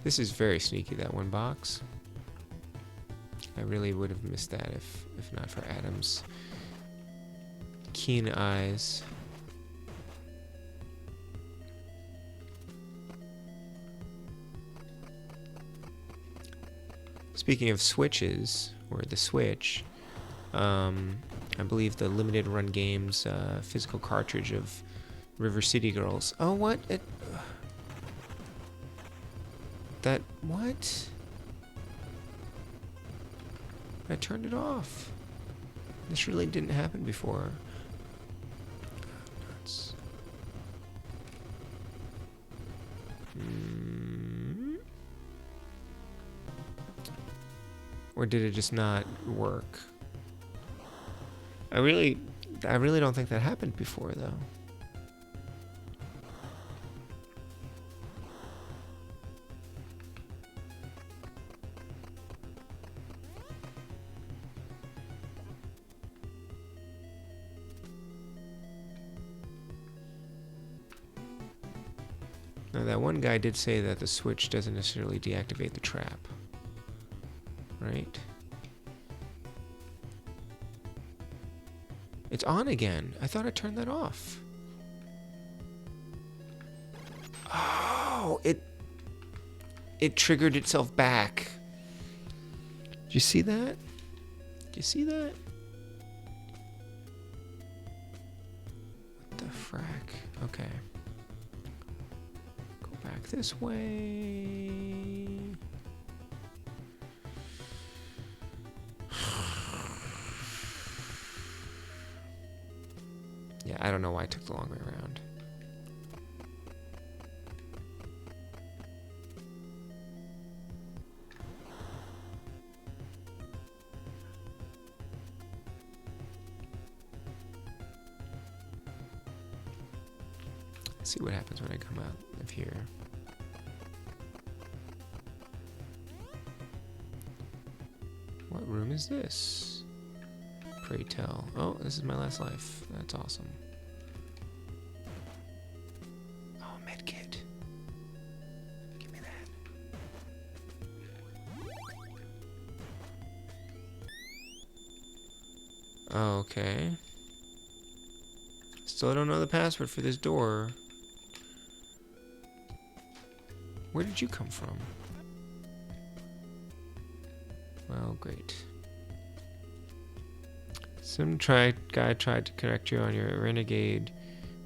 This is very sneaky, that one box. I really would have missed that if not for Adam's keen eyes. Speaking of switches, or the Switch, I believe the limited run games physical cartridge of River City Girls. Oh, what? What? I turned it off. This really didn't happen before. Nuts. Or did it just not work? I really don't think that happened before, though. Now, that one guy did say that the switch doesn't necessarily deactivate the trap. Right? It's on again. I thought I turned that off. Oh, it triggered itself back. Did you see that? Did you see that? What the frack? Okay. Go back this way. Yeah, I don't know why I took the long way around. Let's see what happens when I come out of here. What room is this? Pray tell. Oh, this is my last life. That's awesome. Oh, medkit. Give me that. Okay. Still don't know the password for this door. Where did you come from? Well, great. Some guy tried to correct you on your Renegade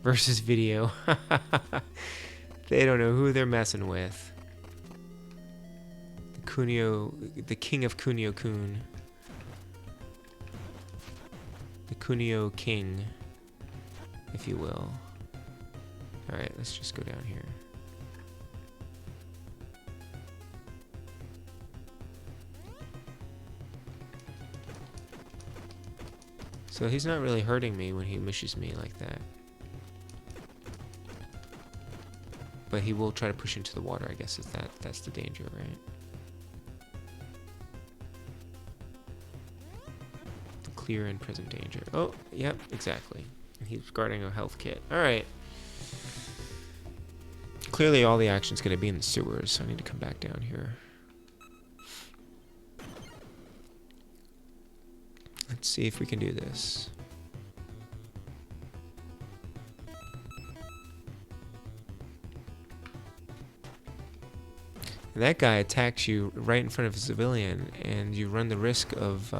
versus video. They don't know who they're messing with. The king of Kunio-kun. The Kunio king, if you will. Alright, let's just go down here. So he's not really hurting me when he mushes me like that. But he will try to push into the water, I guess. That's the danger, right? The clear and present danger. Oh, yep, exactly. And he's guarding a health kit. Alright. Clearly all the action's going to be in the sewers, so I need to come back down here. Let's see if we can do this. That guy attacks you right in front of a civilian, and you run the risk of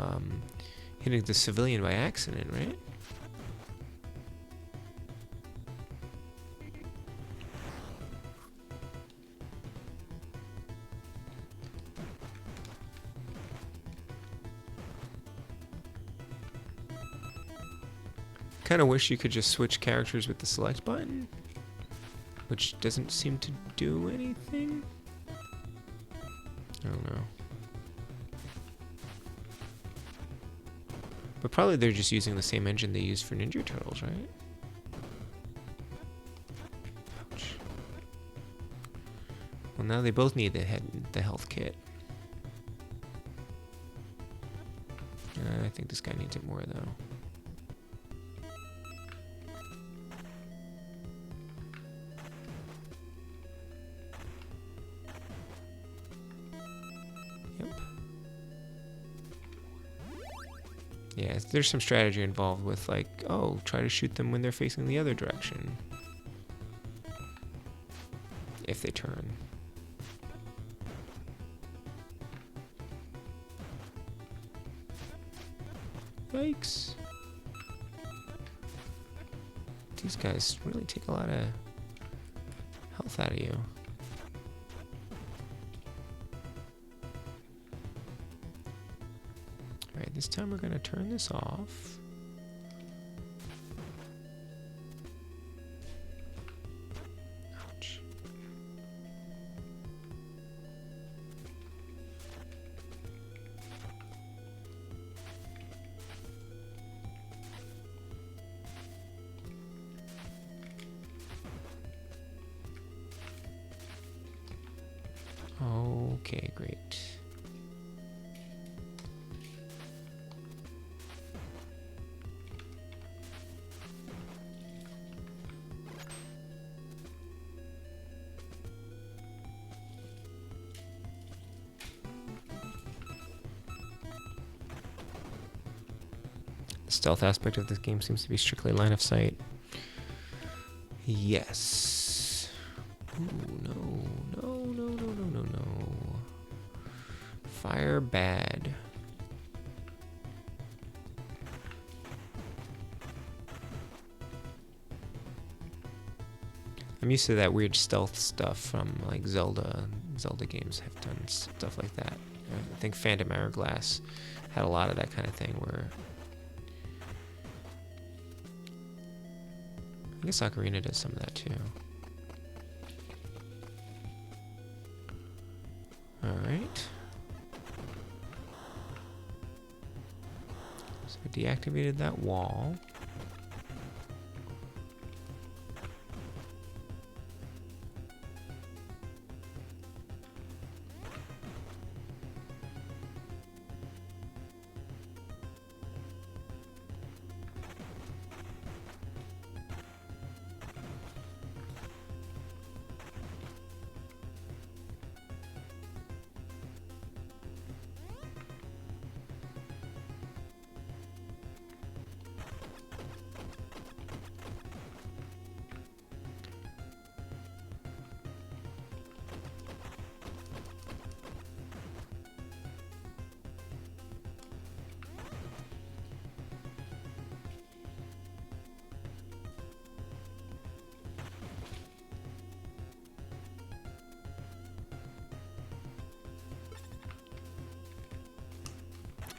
hitting the civilian by accident, right? Kind of wish you could just switch characters with the select button, which doesn't seem to do anything. I don't know. But probably they're just using the same engine they used for Ninja Turtles, right? Ouch. Well, now they both need the health kit. I think this guy needs it more, though. Yeah, there's some strategy involved with, like, oh, try to shoot them when they're facing the other direction. If they turn. Yikes. These guys really take a lot of health out of you. Alright, this time we're going to turn this off. Ouch. Okay, great. The stealth aspect of this game seems to be strictly line of sight. Yes. Ooh, no. Fire bad. I'm used to that weird stealth stuff from like Zelda. Zelda games have done stuff like that. I think Phantom Hourglass had a lot of that kind of thing where I guess Ocarina does some of that too. Alright. So I deactivated that wall.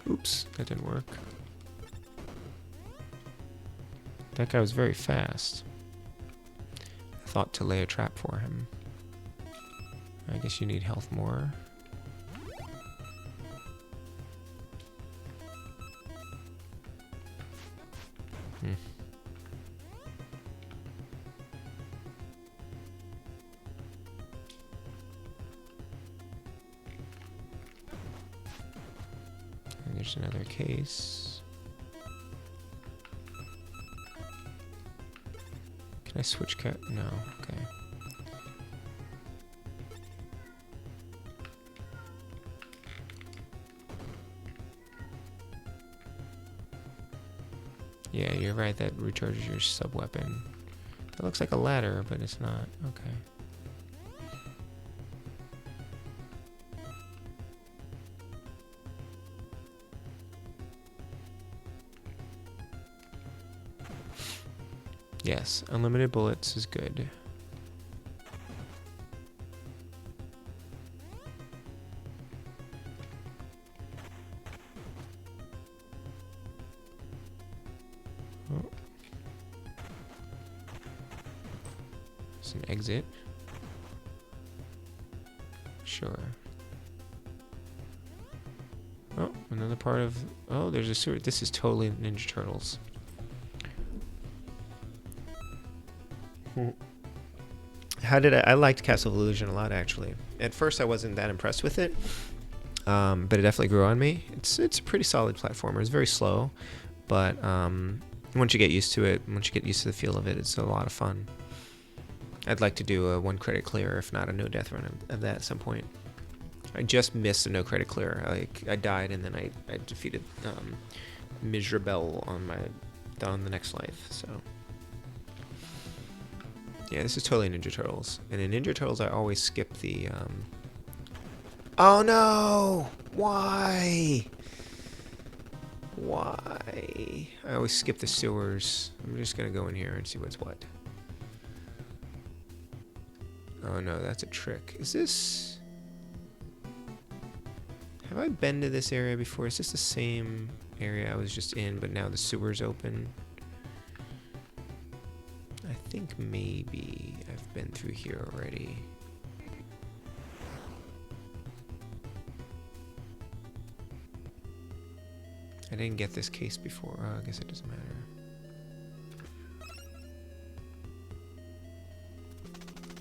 Oops, that didn't work. That guy was very fast. I thought to lay a trap for him. I guess you need health more. There's another case. Can I switch cat? No, okay. Yeah, you're right, that recharges your sub-weapon. That looks like a ladder, but it's not. Okay. Yes, unlimited bullets is good. Oh. It's an exit. Sure. Oh, another part of... Oh, there's a sewer. This is totally Ninja Turtles. How did I liked Castle of Illusion a lot, actually. At first I wasn't that impressed with it, but it definitely grew on me. It's a pretty solid platformer. It's very slow, but once you get used to it, once you get used to the feel of it, it's a lot of fun. I'd like to do a 1 credit clear, if not a no death run of that at some point. I just missed a no credit clear. I died and then I defeated Miserable on the next life, so... Yeah, this is totally Ninja Turtles. And in Ninja Turtles, I always skip the, Oh no! Why? Why? I always skip the sewers. I'm just gonna go in here and see what's what. Oh no, that's a trick. Is this... Have I been to this area before? Is this the same area I was just in, but now the sewer's open? I think maybe I've been through here already. I didn't get this case before. Oh, I guess it doesn't matter.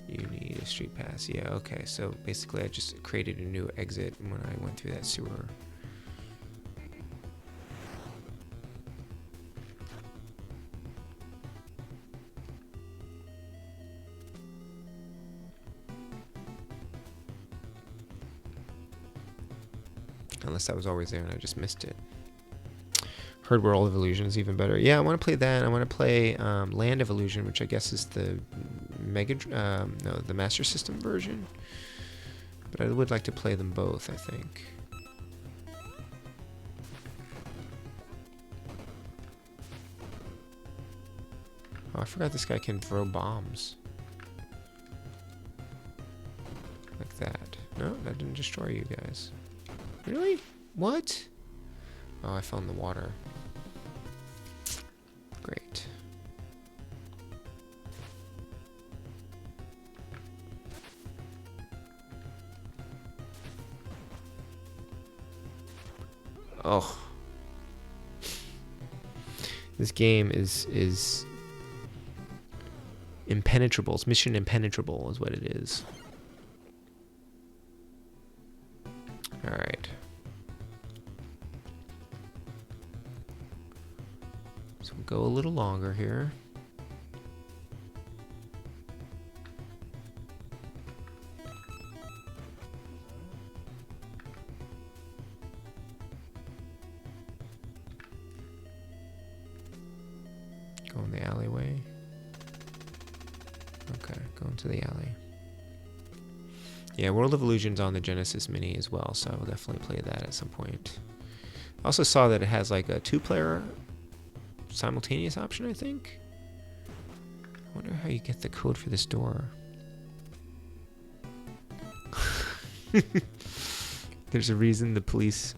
You need a street pass. Yeah, okay. So basically I just created a new exit when I went through that sewer. Unless that was always there and I just missed it. Heard World of Illusion is even better. Yeah, I want to play that. I want to play Land of Illusion, which I guess is the the Master System version. But I would like to play them both, I think. Oh, I forgot this guy can throw bombs. like that. No, that didn't destroy you guys. Really? What? Oh, I fell in the water. Great. Oh. This game is impenetrable. It's mission impenetrable is what it is. Alright. So we'll go a little longer here. Go in the alleyway. Okay, go into the alley. Yeah, World of Illusion's on the Genesis Mini as well, so I will definitely play that at some point. I also saw that it has like a 2-player simultaneous option, I think. I wonder how you get the code for this door. There's a reason the police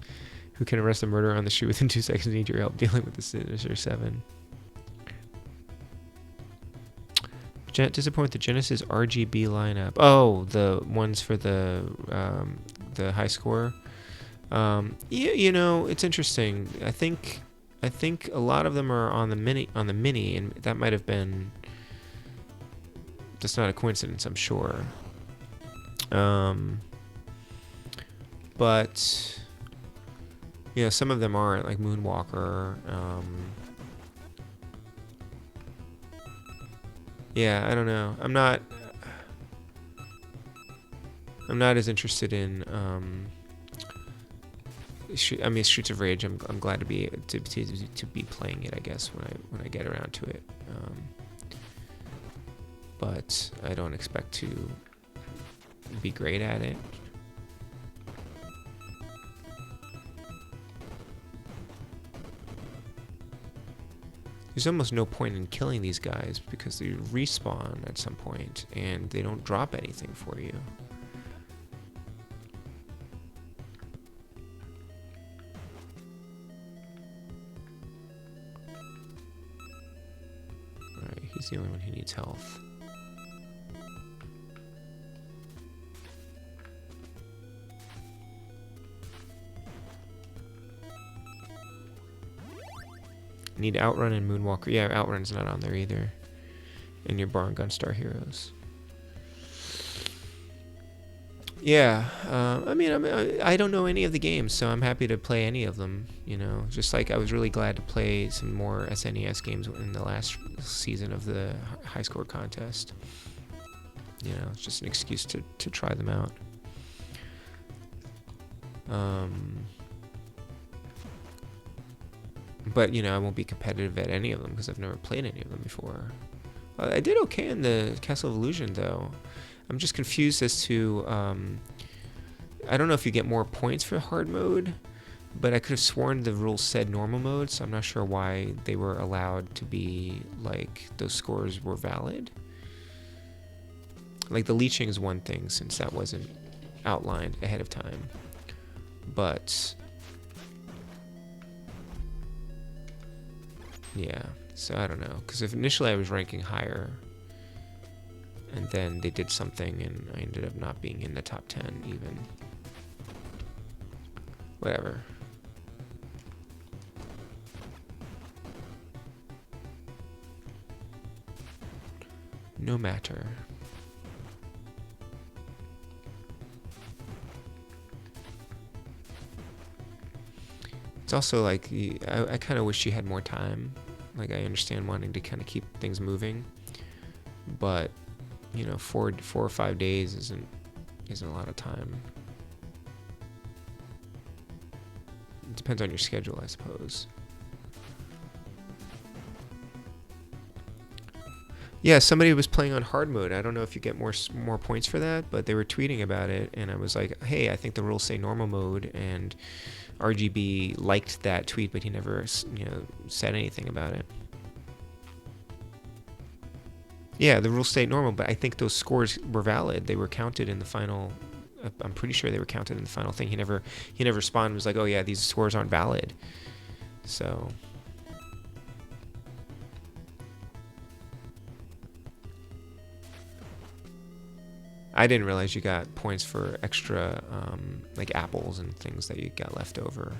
who can arrest a murderer on the street within 2 seconds need your help dealing with the Sinister 7. Disappointed with the Genesis RGB lineup. Oh, the ones for the high score. Yeah, you know, it's interesting. I think a lot of them are on the mini, and that might have been. That's not a coincidence, I'm sure. But yeah, some of them aren't, like Moonwalker. Yeah, I don't know. I'm not as interested in. I mean, Streets of Rage. I'm glad to be playing it, I guess, when I get around to it. But I don't expect to be great at it. There's almost no point in killing these guys because they respawn at some point and they don't drop anything for you. Alright, he's the only one who needs health. Need Outrun and Moonwalker. Yeah, Outrun's not on there either. And your Bar and Gunstar heroes. Yeah, I mean, I don't know any of the games, so I'm happy to play any of them. You know, just like I was really glad to play some more SNES games in the last season of the high score contest. You know, it's just an excuse to try them out. But, you know, I won't be competitive at any of them because I've never played any of them before. I did okay in the Castle of Illusion, though. I'm just confused as to... I don't know if you get more points for hard mode, but I could have sworn the rules said normal mode, so I'm not sure why they were allowed to be, like, those scores were valid. Like, the leeching is one thing, since that wasn't outlined ahead of time. But... yeah, so I don't know, because initially I was ranking higher, and then they did something, and I ended up not being in the top 10 even. Whatever. No matter. It's also like, I kind of wish you had more time. Like, I understand wanting to kind of keep things moving, but, you know, 4 or 5 days isn't a lot of time. It depends on your schedule, I suppose. Yeah, somebody was playing on hard mode. I don't know if you get more points for that, but they were tweeting about it, and I was like, hey, I think the rules say normal mode, and RGB liked that tweet, but he never, you know, said anything about it. Yeah, the rules state normal, but I think those scores were valid. They were counted in the final I'm pretty sure they were counted in the final thing. He never responded and was like, oh yeah, these scores aren't valid. So I didn't realize you got points for extra like apples and things that you got left over.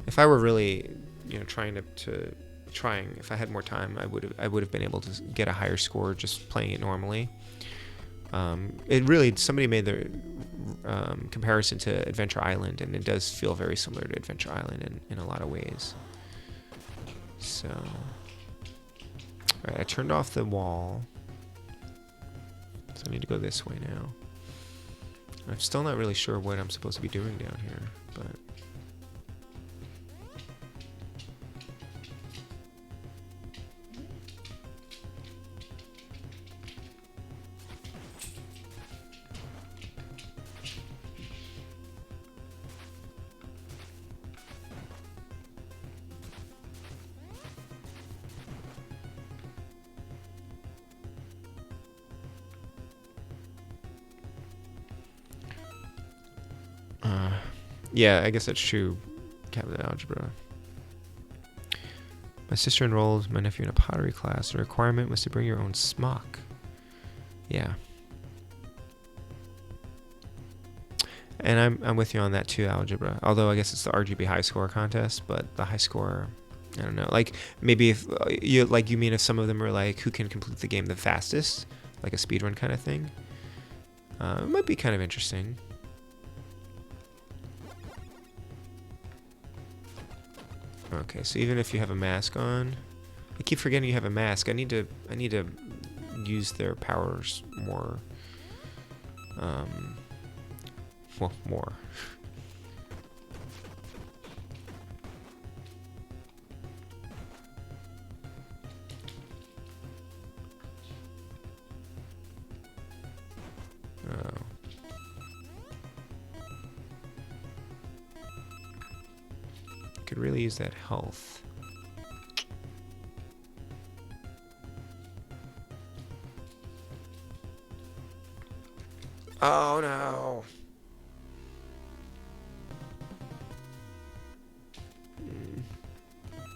If I were really, you know, trying, if I had more time, I would have been able to get a higher score just playing it normally. Somebody made the comparison to Adventure Island, and it does feel very similar to Adventure Island in a lot of ways. So, alright, I turned off the wall. So I need to go this way now. I'm still not really sure what I'm supposed to be doing down here, but... yeah, I guess that's true. Cabinet algebra. My sister enrolled my nephew in a pottery class. The requirement was to bring your own smock. Yeah. And I'm with you on that too, algebra. Although I guess it's the RGB high score contest, but the high score, I don't know. Like maybe if you mean if some of them are like who can complete the game the fastest, like a speedrun kind of thing. It might be kind of interesting. Okay, so even if you have a mask on, I keep forgetting you have a mask. I need to use their powers more. Well, more. Oh. Could really use that health. Oh no.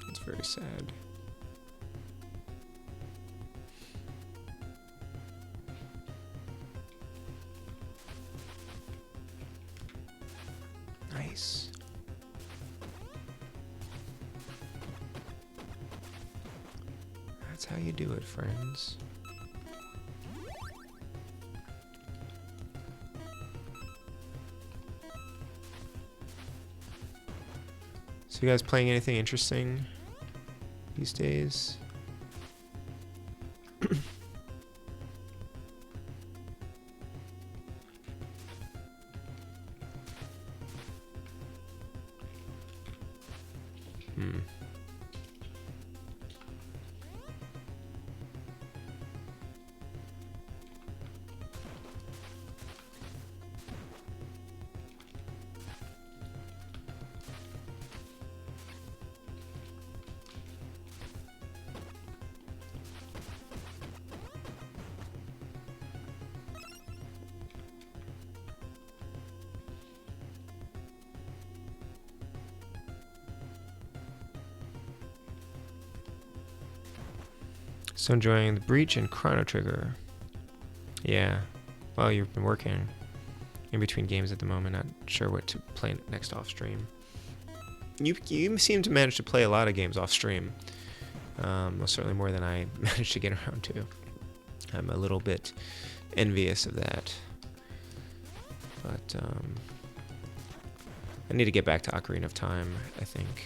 It's very sad. Nice. That's how you do it, friends. So you guys playing anything interesting these days? So enjoying the Breach and Chrono Trigger. Yeah. Well, you've been working in between games at the moment. Not sure what to play next off stream. You seem to manage to play a lot of games off stream. Most certainly more than I managed to get around to. I'm a little bit envious of that. But I need to get back to Ocarina of Time, I think.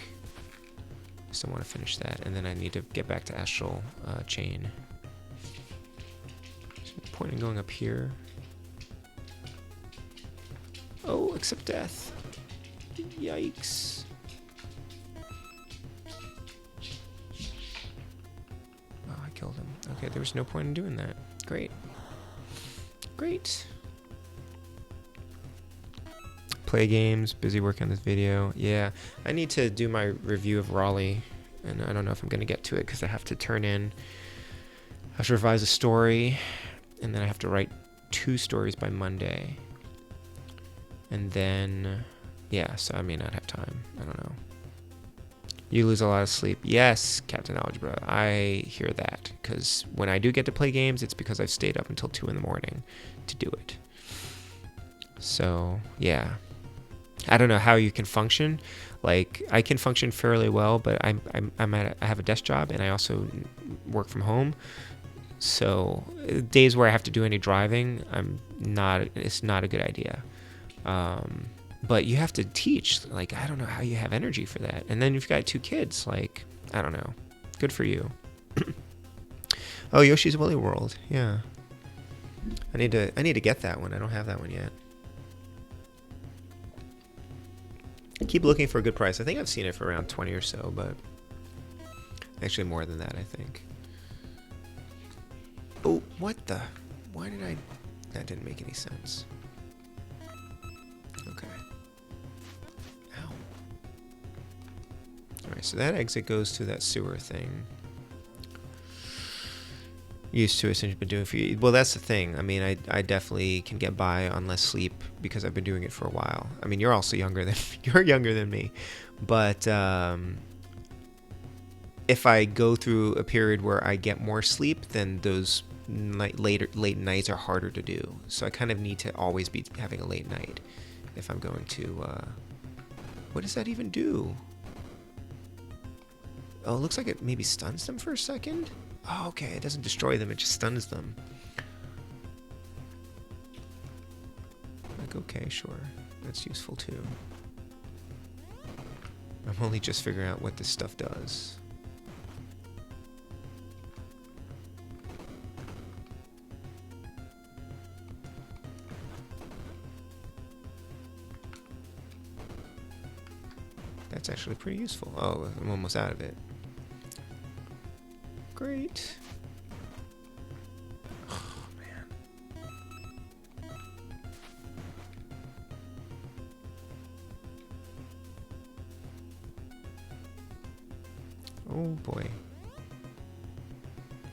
Still want to finish that, and then I need to get back to Astral Chain. There's no point in going up here. Oh, accept death. Yikes. Oh, I killed him. Okay, there was no point in doing that. Great. Great. Play games, busy working on this video. Yeah, I need to do my review of Raleigh, and I don't know if I'm going to get to it because I have to revise a story, and then I have to write 2 stories by Monday. And then, yeah, so I may not have time. I don't know. You lose a lot of sleep. Yes, Captain Algebra, I hear that. Because when I do get to play games, it's because I've stayed up until 2 in the morning to do it. So, yeah. I don't know how you can function. Like, I can function fairly well, but I have a desk job, and I also work from home. So days where I have to do any driving, it's not a good idea. But you have to teach. Like, I don't know how you have energy for that. And then you've got 2 kids. Like, I don't know. Good for you. Oh, Yoshi's Woolly World. Yeah. I need to get that one. I don't have that one yet. Keep looking for a good price. I think I've seen it for around 20 or so, but actually more than that, I think. Oh, what the? Why did I? That didn't make any sense. Okay. Ow. Alright, so that exit goes to that sewer thing. Used to it since you've been doing it for you. Well, that's the thing. I mean, I definitely can get by on less sleep because I've been doing it for a while. I mean, you're also younger than me, but if I go through a period where I get more sleep, then those late nights are harder to do. So I kind of need to always be having a late night if I'm going to. What does that even do? Oh, it looks like it maybe stuns them for a second. Oh, okay, it doesn't destroy them, it just stuns them. Like, okay, sure. That's useful too. I'm only just figuring out what this stuff does. That's actually pretty useful. Oh, I'm almost out of it. Great. Oh, man. Oh, boy.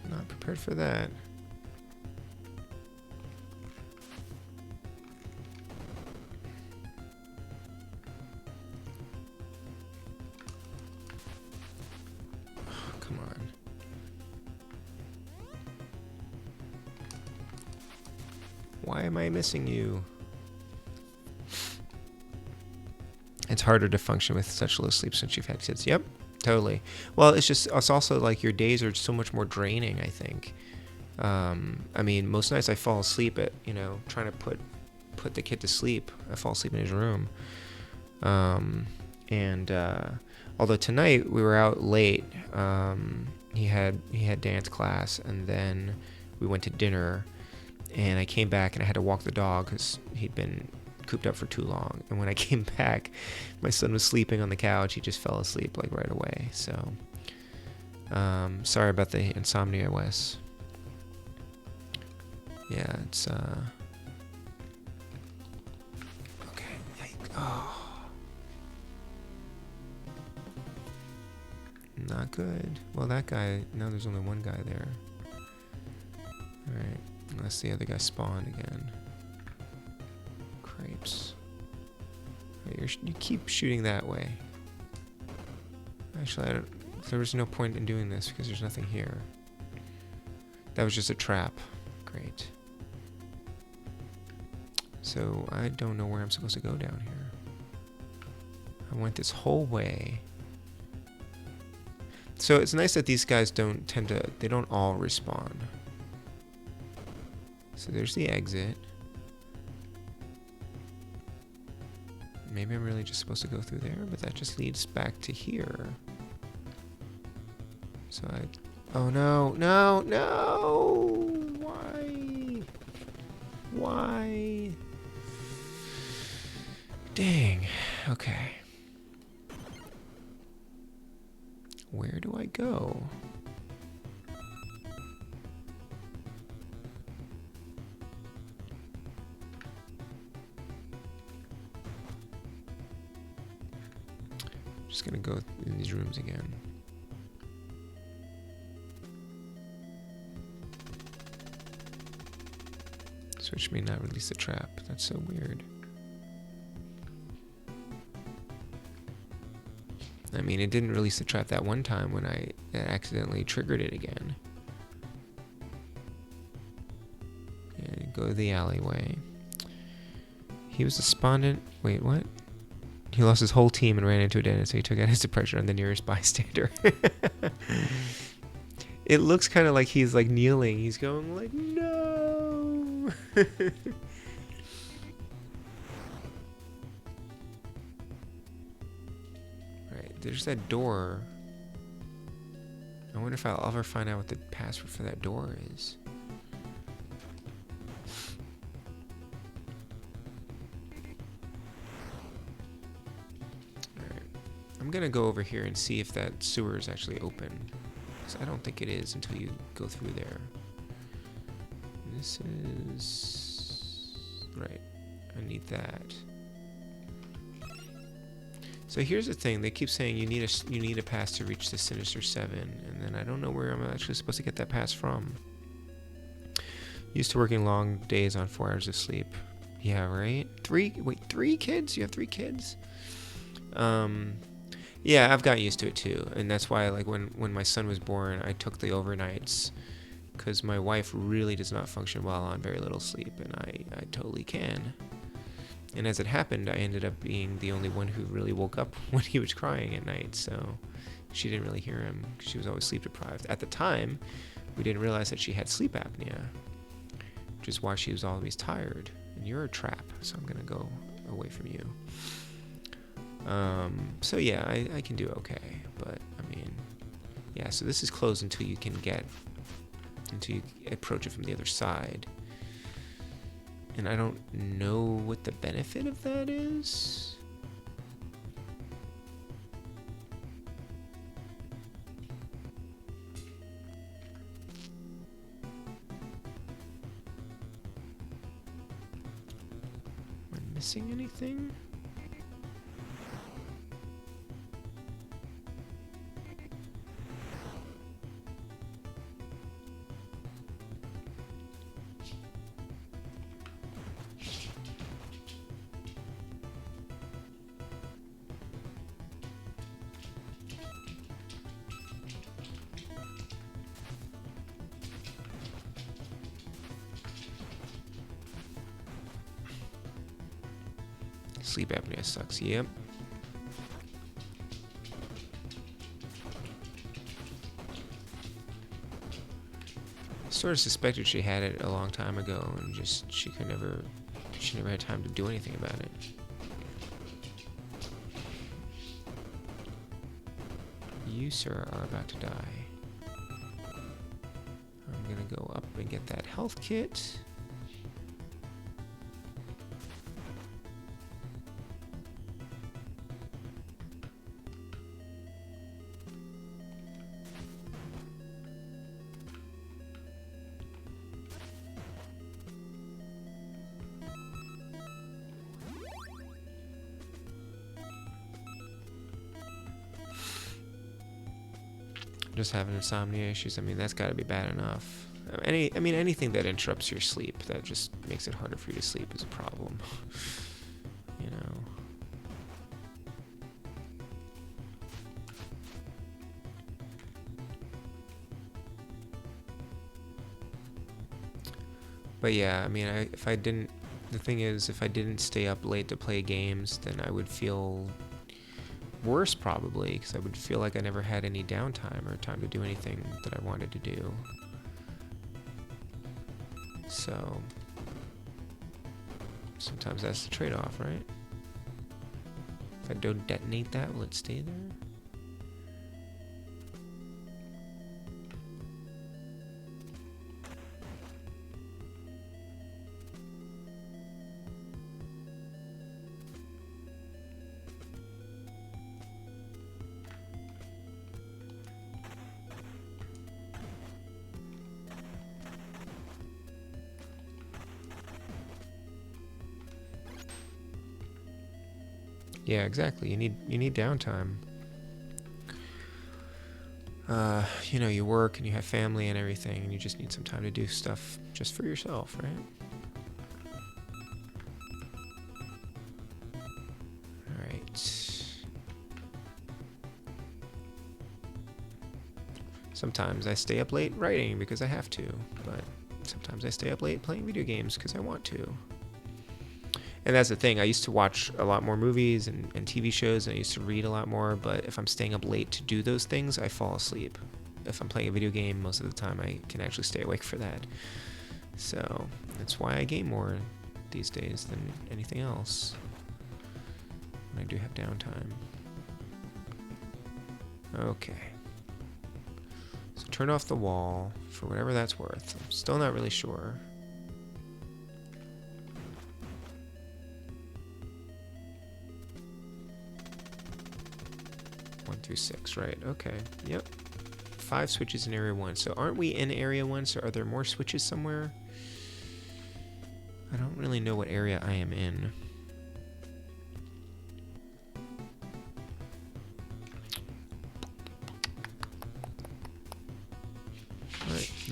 Not prepared for that. Why am I missing you? It's harder to function with such low sleep since you've had kids. Yep, totally. Well, it's also like your days are so much more draining, I think. I mean, most nights I fall asleep at, trying to put the kid to sleep. I fall asleep in his room. Although tonight we were out late, he had dance class, and then we went to dinner. And I came back and I had to walk the dog because he'd been cooped up for too long. And when I came back, my son was sleeping on the couch. He just fell asleep like right away. So, sorry about the insomnia, Wes. Yeah, it's okay. Oh, not good. Well, that guy. Now there's only one guy there. All right. Unless the other guy spawned again. Crepes. Right, you keep shooting that way. Actually, there was no point in doing this because there's nothing here. That was just a trap. Great. So I don't know where I'm supposed to go down here. I went this whole way. So it's nice that these guys they don't all respawn. So there's the exit. Maybe I'm really just supposed to go through there, but that just leads back to here. So oh no, no, no! Why? Why? Dang. Okay. Where do I go? Just gonna go in these rooms again. Is Switch may not release the trap. That's so weird. I mean, it didn't release the trap that one time when I accidentally triggered it again. And go to the alleyway. He was despondent. Wait, what? He lost his whole team and ran into a dead end, so he took out his depression on the nearest bystander. It looks kind of like he's like kneeling. He's going like, no. Right, there's that door. I wonder if I'll ever find out what the password for that door is. I'm gonna go over here and see if that sewer is actually open. Because I don't think it is until you go through there. This is... right. I need that. So here's the thing. They keep saying you need a pass to reach the Sinister 7. And then I don't know where I'm actually supposed to get that pass from. Used to working long days on 4 hours of sleep. Yeah, right? 3 kids? You have 3 kids? Yeah, I've got used to it too, and that's why, like, when my son was born, I took the overnights, because my wife really does not function well on very little sleep, and I totally can. And as it happened, I ended up being the only one who really woke up when he was crying at night, so she didn't really hear him, because she was always sleep deprived. At the time, we didn't realize that she had sleep apnea, which is why she was always tired. And you're a trap, so I'm gonna go away from you. So yeah, I can do okay, but I mean, yeah, so this is closed until you approach it from the other side. And I don't know what the benefit of that is. Am I missing anything? Sleep apnea sucks, yep. Sort of suspected she had it a long time ago, and just she never had time to do anything about it. You, sir, are about to die. I'm gonna go up and get that health kit. Just having insomnia issues. I mean, that's got to be bad enough. Anything that interrupts your sleep, that just makes it harder for you to sleep, is a problem. You know. But yeah, I mean, the thing is, if I didn't stay up late to play games, then I would feel worse, probably, because I would feel like I never had any downtime or time to do anything that I wanted to do. So sometimes that's the trade-off, right? If I don't detonate that, will it stay there? Yeah, exactly. You need downtime. You know, you work and you have family and everything, and you just need some time to do stuff just for yourself, right? Sometimes I stay up late writing because I have to, but sometimes I stay up late playing video games because I want to. And that's the thing, I used to watch a lot more movies and TV shows, and I used to read a lot more, but if I'm staying up late to do those things, I fall asleep. If I'm playing a video game, most of the time I can actually stay awake for that. So that's why I game more these days than anything else when I do have downtime. Okay. So turn off the wall for whatever that's worth. I'm still not really sure. One through 6, right? Okay. Yep. 5 switches in area 1. So aren't we in area 1? So are there more switches somewhere? I don't really know what area I am in.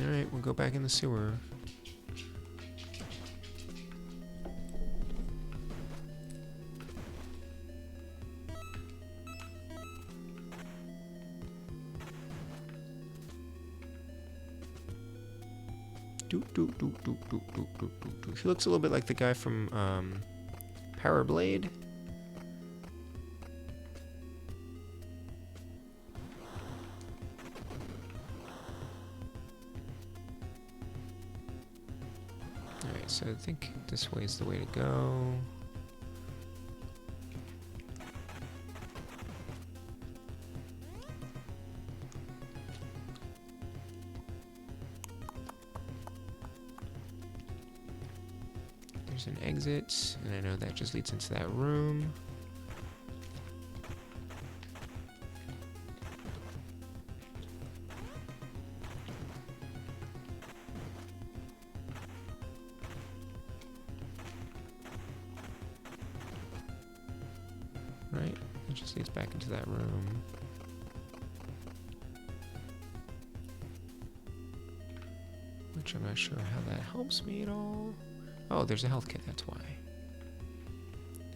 Alright, we'll go back in the sewer. He looks a little bit like the guy from Power Blade. Alright, so I think this way is the way to go. There's an exit, and I know that just leads into that room. Right, it just leads back into that room. Which I'm not sure how that helps me at all. Oh, there's a health kit, that's why.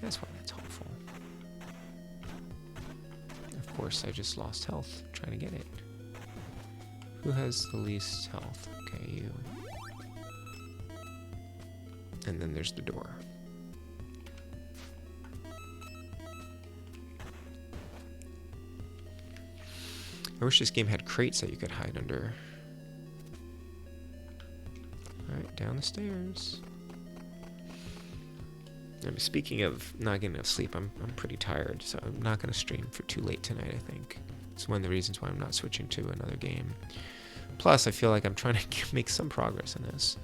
That's why that's helpful. Of course, I just lost health trying to get it. Who has the least health? Okay, you. And then there's the door. I wish this game had crates that you could hide under. Alright, down the stairs. Speaking of not getting enough sleep, I'm pretty tired, so I'm not going to stream for too late tonight, I think. It's one of the reasons why I'm not switching to another game. Plus, I feel like I'm trying to make some progress in this.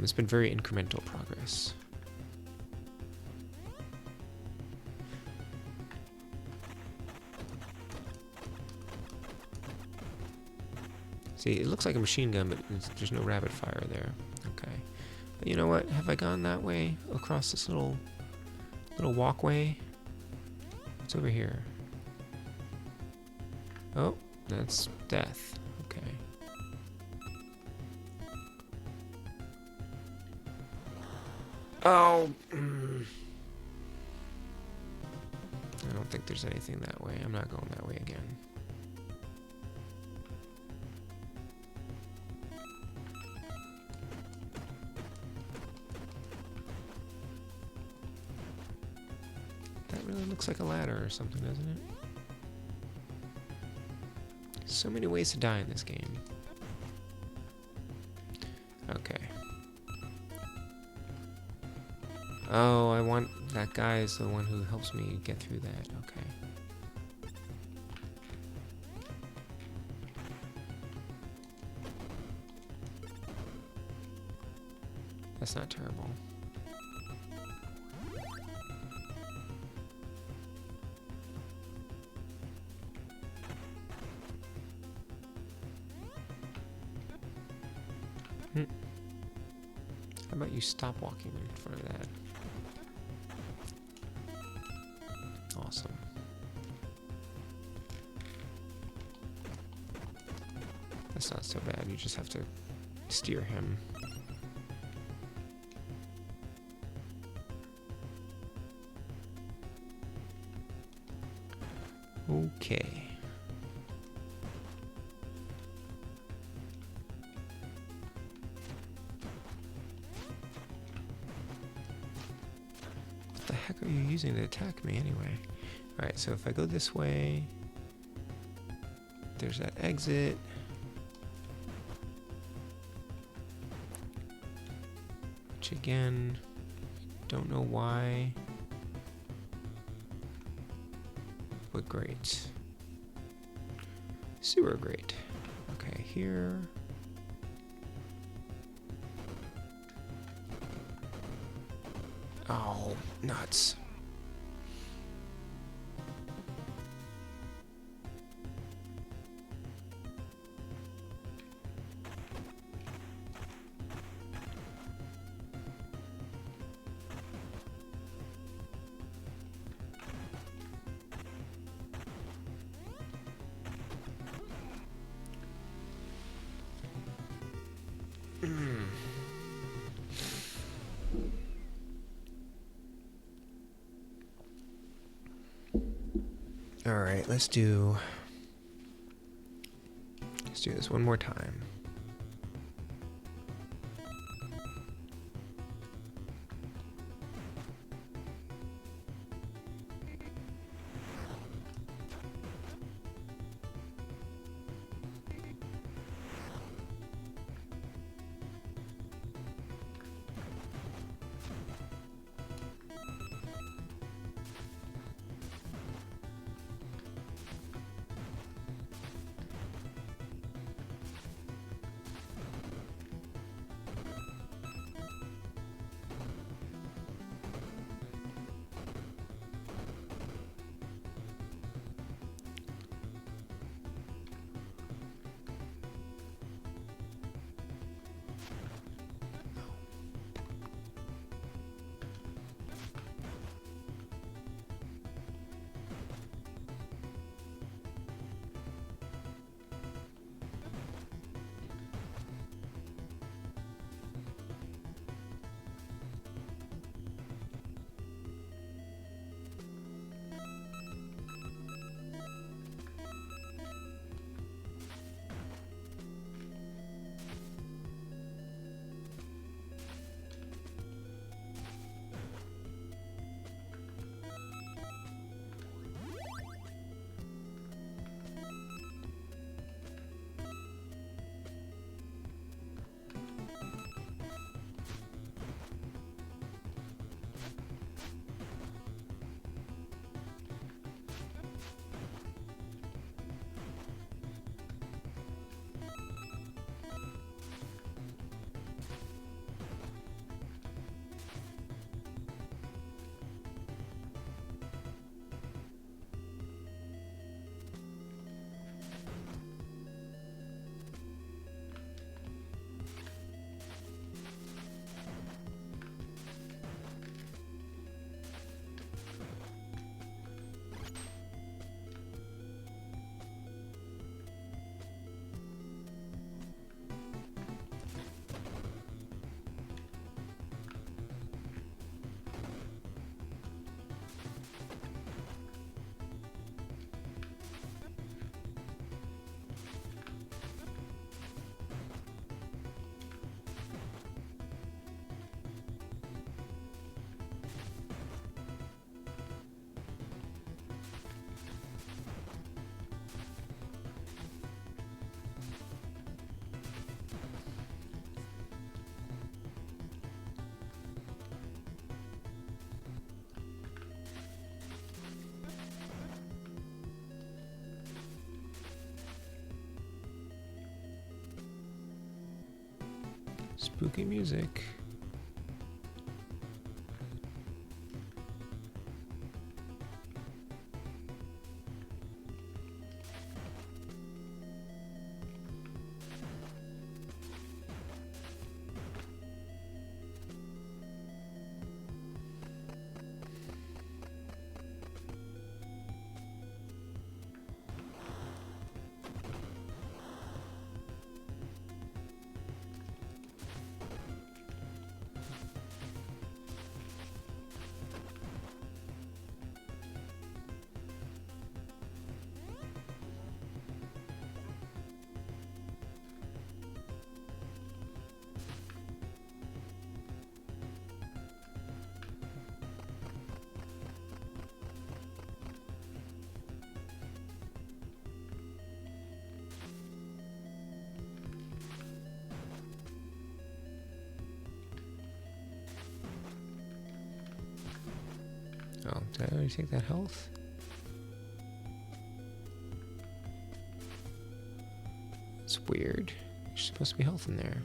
It's been very incremental progress. See, it looks like a machine gun, but there's no rapid fire there. Okay. But you know what? Have I gone that way across this little walkway? What's over here? Oh, that's death. Okay. Oh! I don't think there's anything that way. I'm not going that way again. Really looks like a ladder or something, doesn't it? So many ways to die in this game. Okay. Oh, I want that guy is the one who helps me get through that. Okay. That's not terrible. How about you stop walking in front of that? Awesome. That's not so bad. You just have to steer him. Okay. heck are you using to attack me anyway? Alright, so if I go this way, there's that exit. Which again, don't know why. But great. Sewer grate. Okay, here. Oh, nuts. All right, let's do this one more time. Spooky music. Oh, did I already take that health? It's weird. There's supposed to be health in there.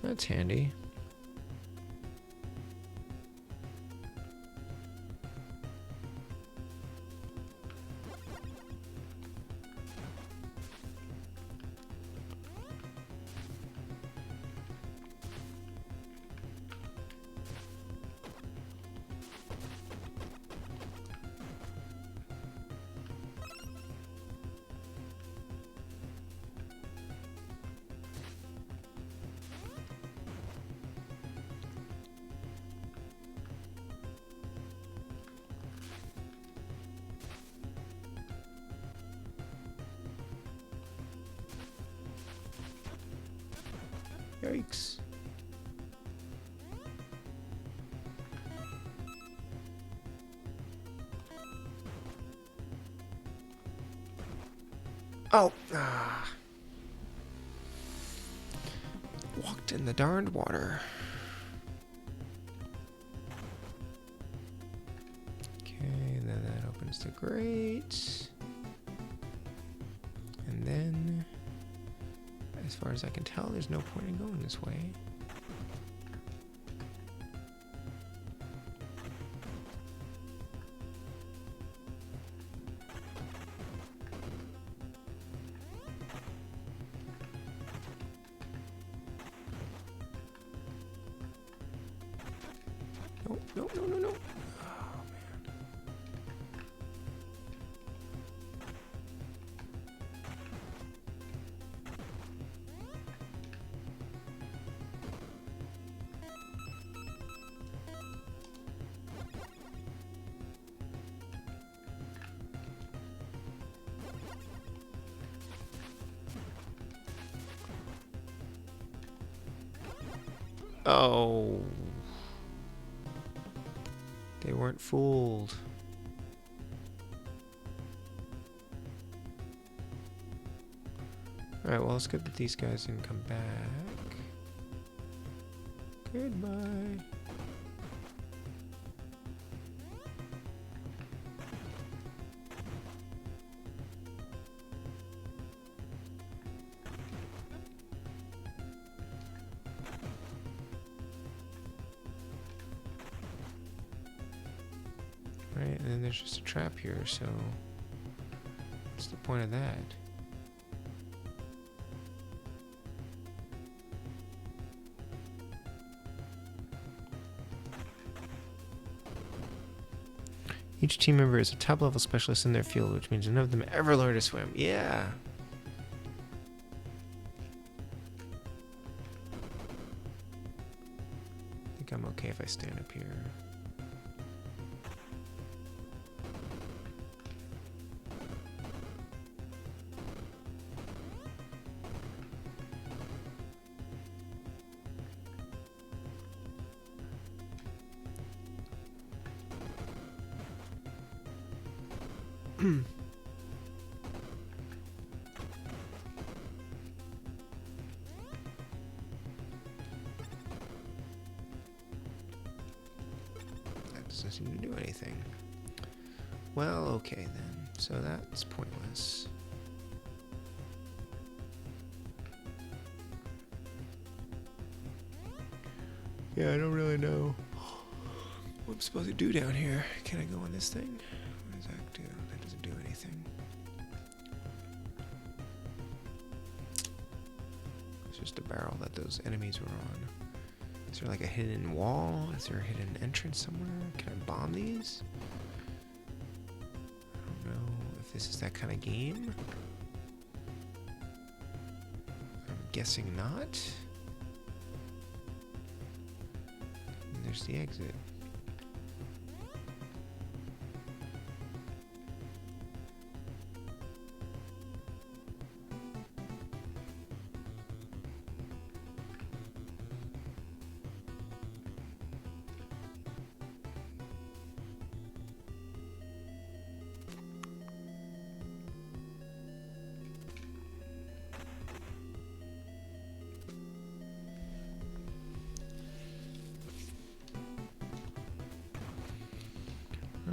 That's handy. Yikes. Oh! Ah. Walked in the darned water. Okay, then that opens the grate. And then, as far as I can tell, there's no point in going this way. No, no, no, no, no. Oh, man. Oh. They weren't fooled. Alright, well, it's good that these guys didn't come back. Goodbye. Right, and then there's just a trap here, so what's the point of that? Each team member is a top-level specialist in their field, which means none of them ever learn to swim. Yeah! I think I'm okay if I stand up here. Doesn't seem to do anything. Well, okay then. So that's pointless. Yeah, I don't really know what I'm supposed to do down here. Can I go on this thing? What does that do? That doesn't do anything. It's just a barrel that those enemies were on. Is there like a hidden wall? Is there a hidden entrance somewhere? Can I bomb these? I don't know if this is that kind of game. I'm guessing not. And there's the exit.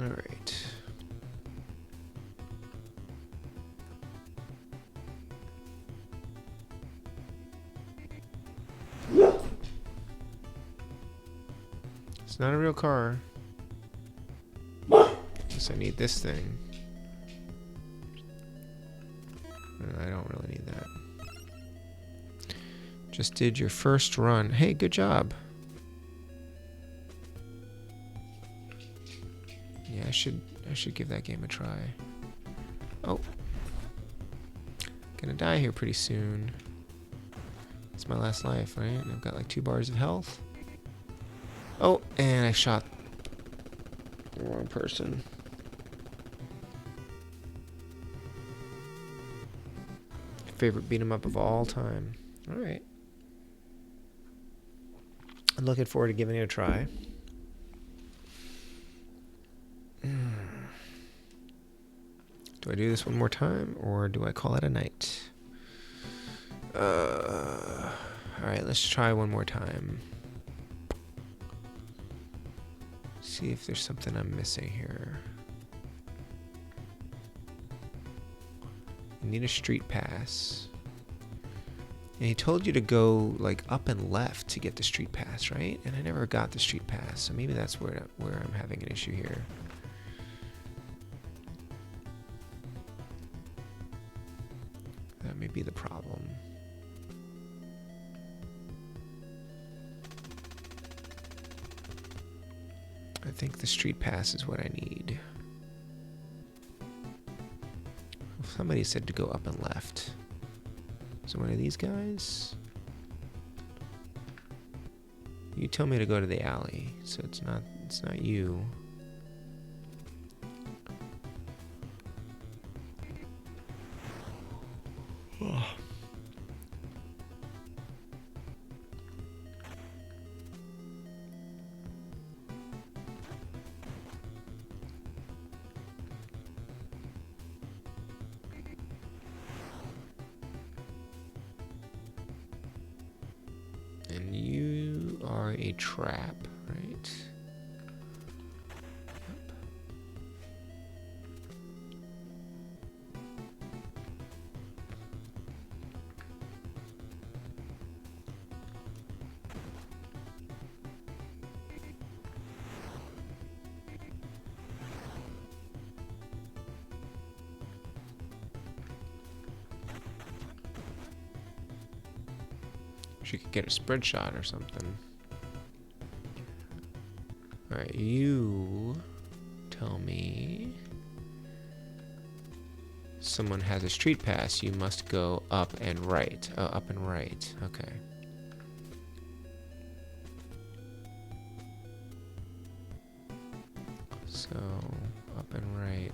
All right. It's not a real car. Guess I need this thing. I don't really need that. Just did your first run. Hey, good job. Yeah, I should give that game a try. Oh. Gonna die here pretty soon. It's my last life, right? I've got like 2 bars of health. Oh, and I shot the wrong person. Favorite beat 'em up of all time. Alright. I'm looking forward to giving it a try. Do I do this one more time, or do I call it a night? Alright, let's try one more time. See if there's something I'm missing here. You need a street pass. And he told you to go like up and left to get the street pass, right? And I never got the street pass, so maybe that's where I'm having an issue here. That may be the problem. I think the street pass is what I need. Somebody said to go up and left. Is it one of these guys? You tell me to go to the alley, so it's not you. Oh. And you are a trap, right? Yep. She could get a spread shot or something. Alright, you tell me someone has a street pass. You must go up and right. Oh, up and right. Okay. So, up and right.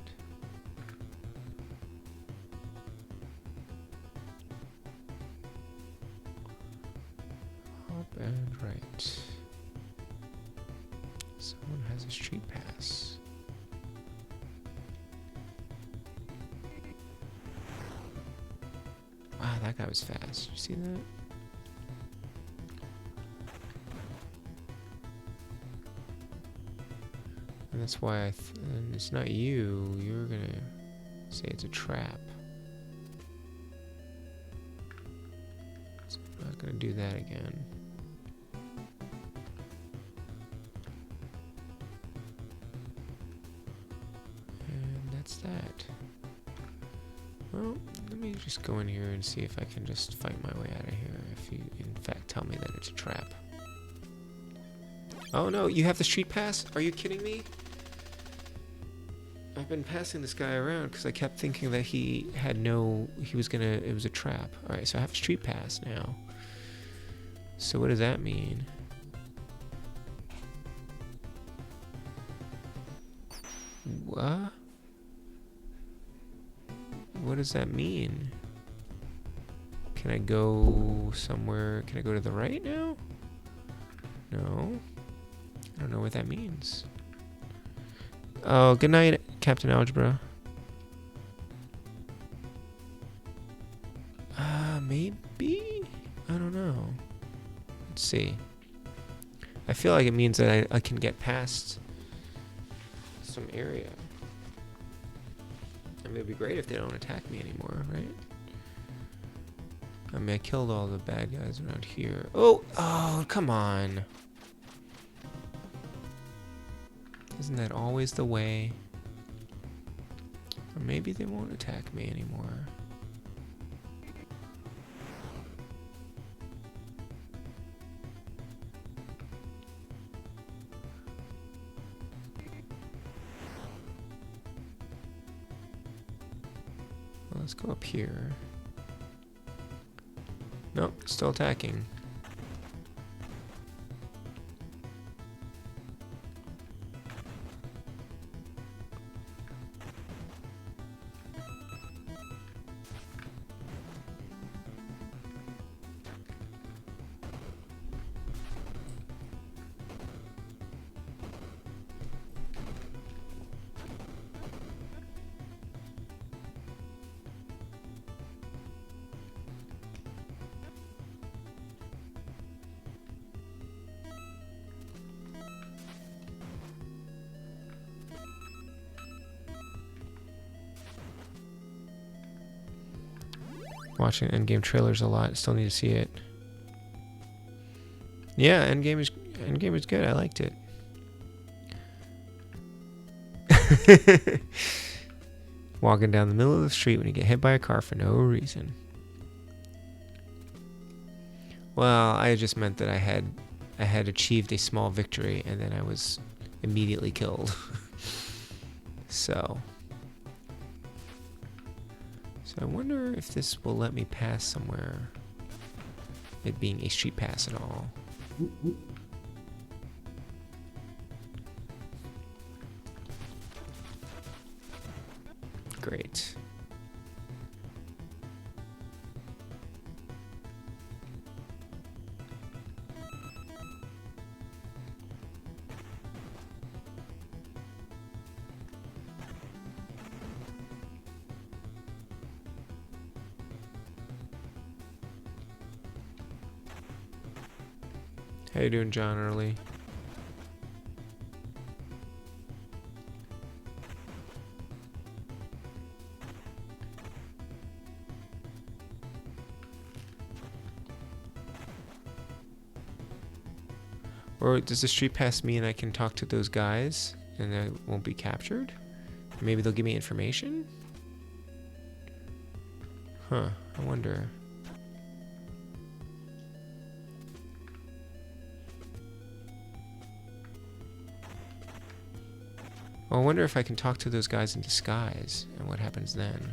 Up and right. Someone has a street pass. Wow, that guy was fast. You see that? And that's why and it's not you. You're gonna say it's a trap. So I'm not gonna do that again. And that's that. Well, let me just go in here and see if I can just fight my way out of here. If you, in fact, tell me that it's a trap. Oh no, you have the street pass? Are you kidding me? I've been passing this guy around because I kept thinking that he was a trap. Alright, so I have a street pass now. So what does that mean? What? What does that mean? Can I go somewhere? Can I go to the right now? No. I don't know what that means. Oh, good night, Captain Algebra. Maybe? I don't know. Let's see. I feel like it means that I can get past some area. I mean, it'd be great if they don't attack me anymore, right? I mean, I killed all the bad guys around here. Oh, come on. Isn't that always the way? Or maybe they won't attack me anymore. Well, let's go up here. Nope, still attacking. Watching Endgame trailers a lot. Still need to see it. Yeah, Endgame is good. I liked it. Walking down the middle of the street when you get hit by a car for no reason. Well, I just meant that I had achieved a small victory and then I was immediately killed. So I wonder if this will let me pass somewhere. It being a street pass and all. Great. How you doing, John Early? Or does the street pass mean I can talk to those guys and I won't be captured? Maybe they'll give me information? Huh, I wonder. Well, I wonder if I can talk to those guys in disguise and what happens then.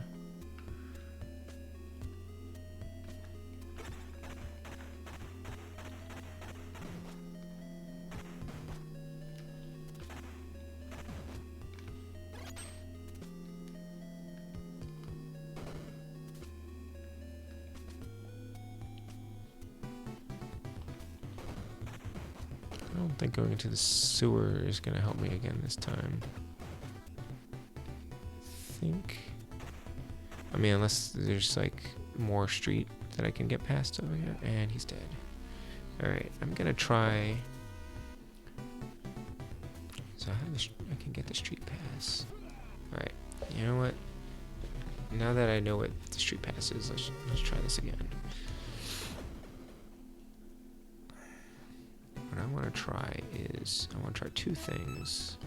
I don't think going into the sewer is going to help me again this time. I mean, unless there's like more street that I can get past over here. And he's dead. Alright, I'm gonna try So I can get the street pass. Alright, you know what? Now that I know what the street pass is, let's try this again. What I want to try is, I want to try two things.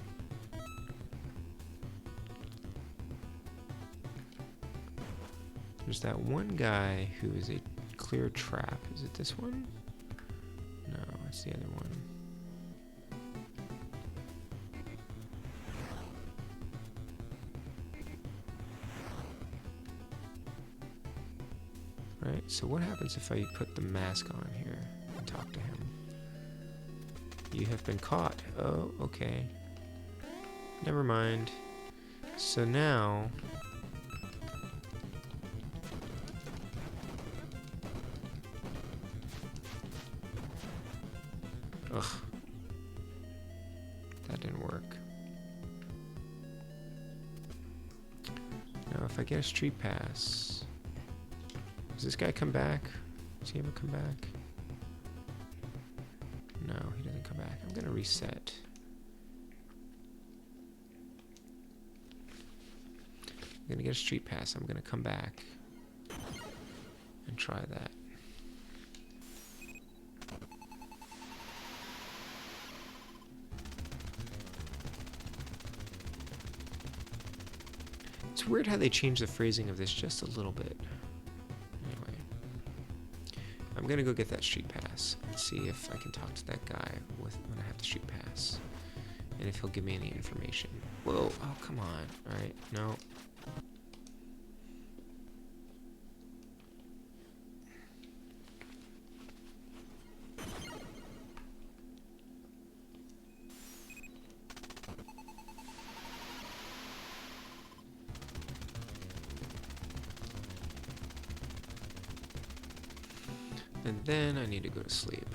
There's that one guy who is a clear trap. Is it this one? No, it's the other one. Right, so what happens if I put the mask on here and talk to him? You have been caught. Oh, okay. Never mind. So now... Ugh. That didn't work. Now if I get a street pass... Does this guy come back? Does he ever come back? No, he doesn't come back. I'm gonna reset. I'm gonna get a street pass. I'm gonna come back and try that. It's weird how they changed the phrasing of this just a little bit. Anyway, I'm gonna go get that street pass and see if I can talk to that guy when I have the street pass, and if he'll give me any information. Whoa! Oh, come on! All right, no. And then I need to go to sleep.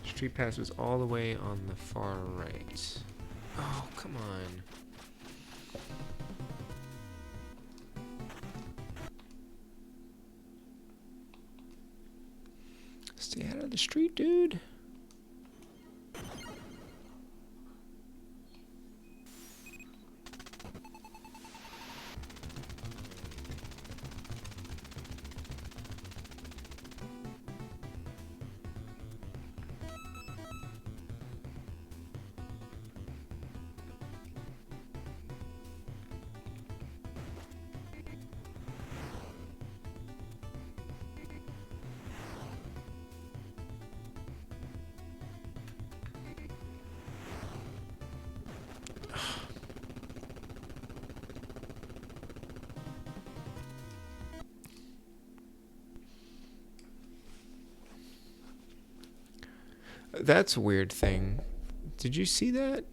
Street pass was all the way on the far right. Oh, come on. Stay out of the street, dude. That's a weird thing. Did you see that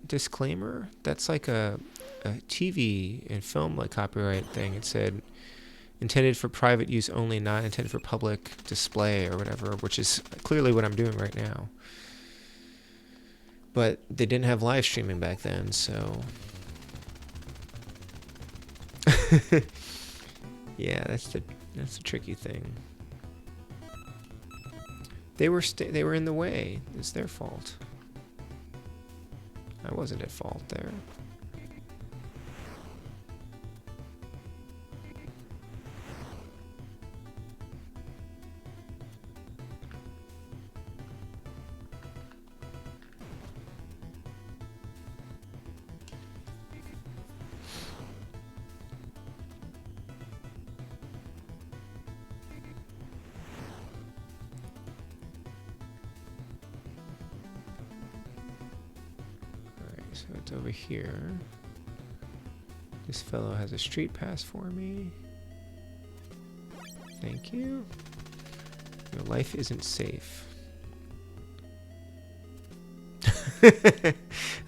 disclaimer? That's like a TV and film like copyright thing. It said intended for private use only, not intended for public display or whatever, which is clearly what I'm doing right now. But they didn't have live streaming back then, so yeah, that's the tricky thing. They were in the way. It's their fault. I wasn't at fault there. So it's over here. This fellow has a street pass for me. Thank you. Your life isn't safe. I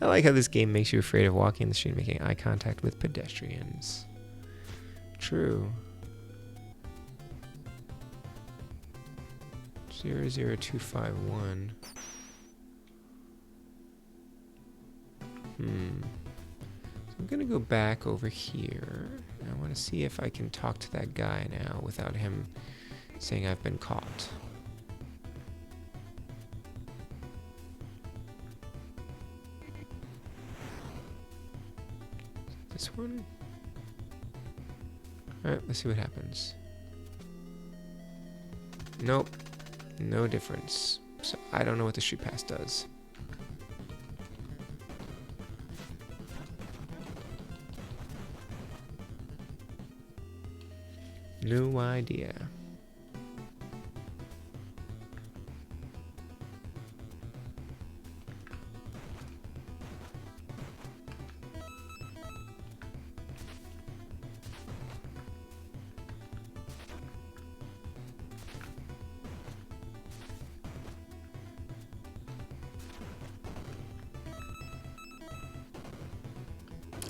like how this game makes you afraid of walking in the street and making eye contact with pedestrians. True. 00251. So I'm gonna go back over here. I want to see if I can talk to that guy now without him saying I've been caught. This one? Alright, let's see what happens. Nope. No difference. So I don't know what the street pass does. No idea.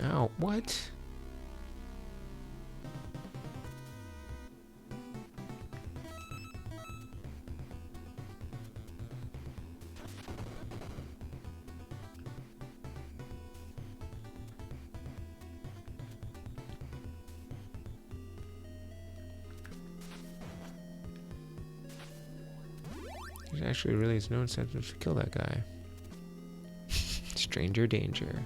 Oh, what? There actually really is no incentive to kill that guy. Stranger danger.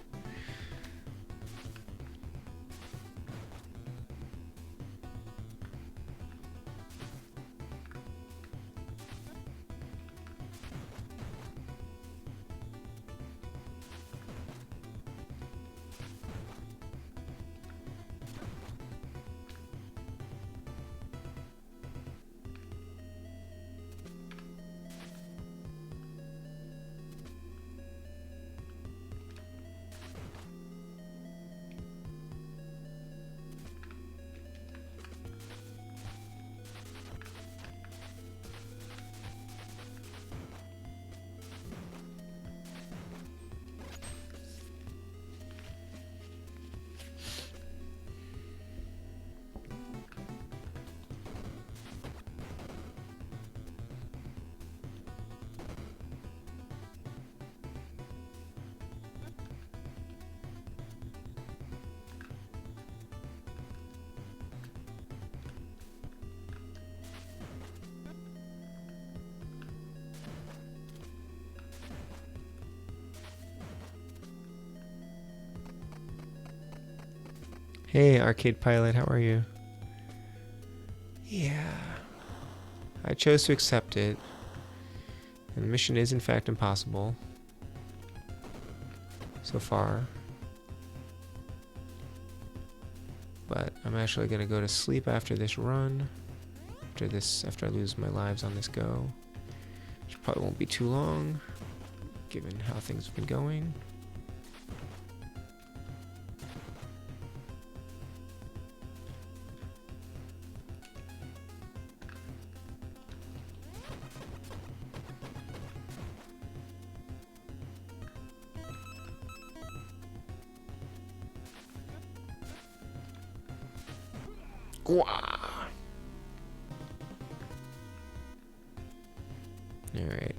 Hey, Arcade Pilot, how are you? Yeah. I chose to accept it. And the mission is in fact impossible. So far. But I'm actually gonna go to sleep after this run. After I lose my lives on this go. Which probably won't be too long, given how things have been going. Alright.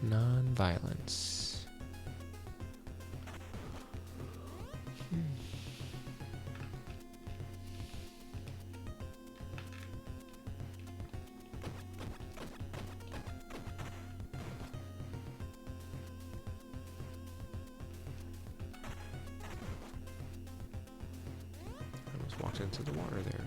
Non-violence. Walked into the water there.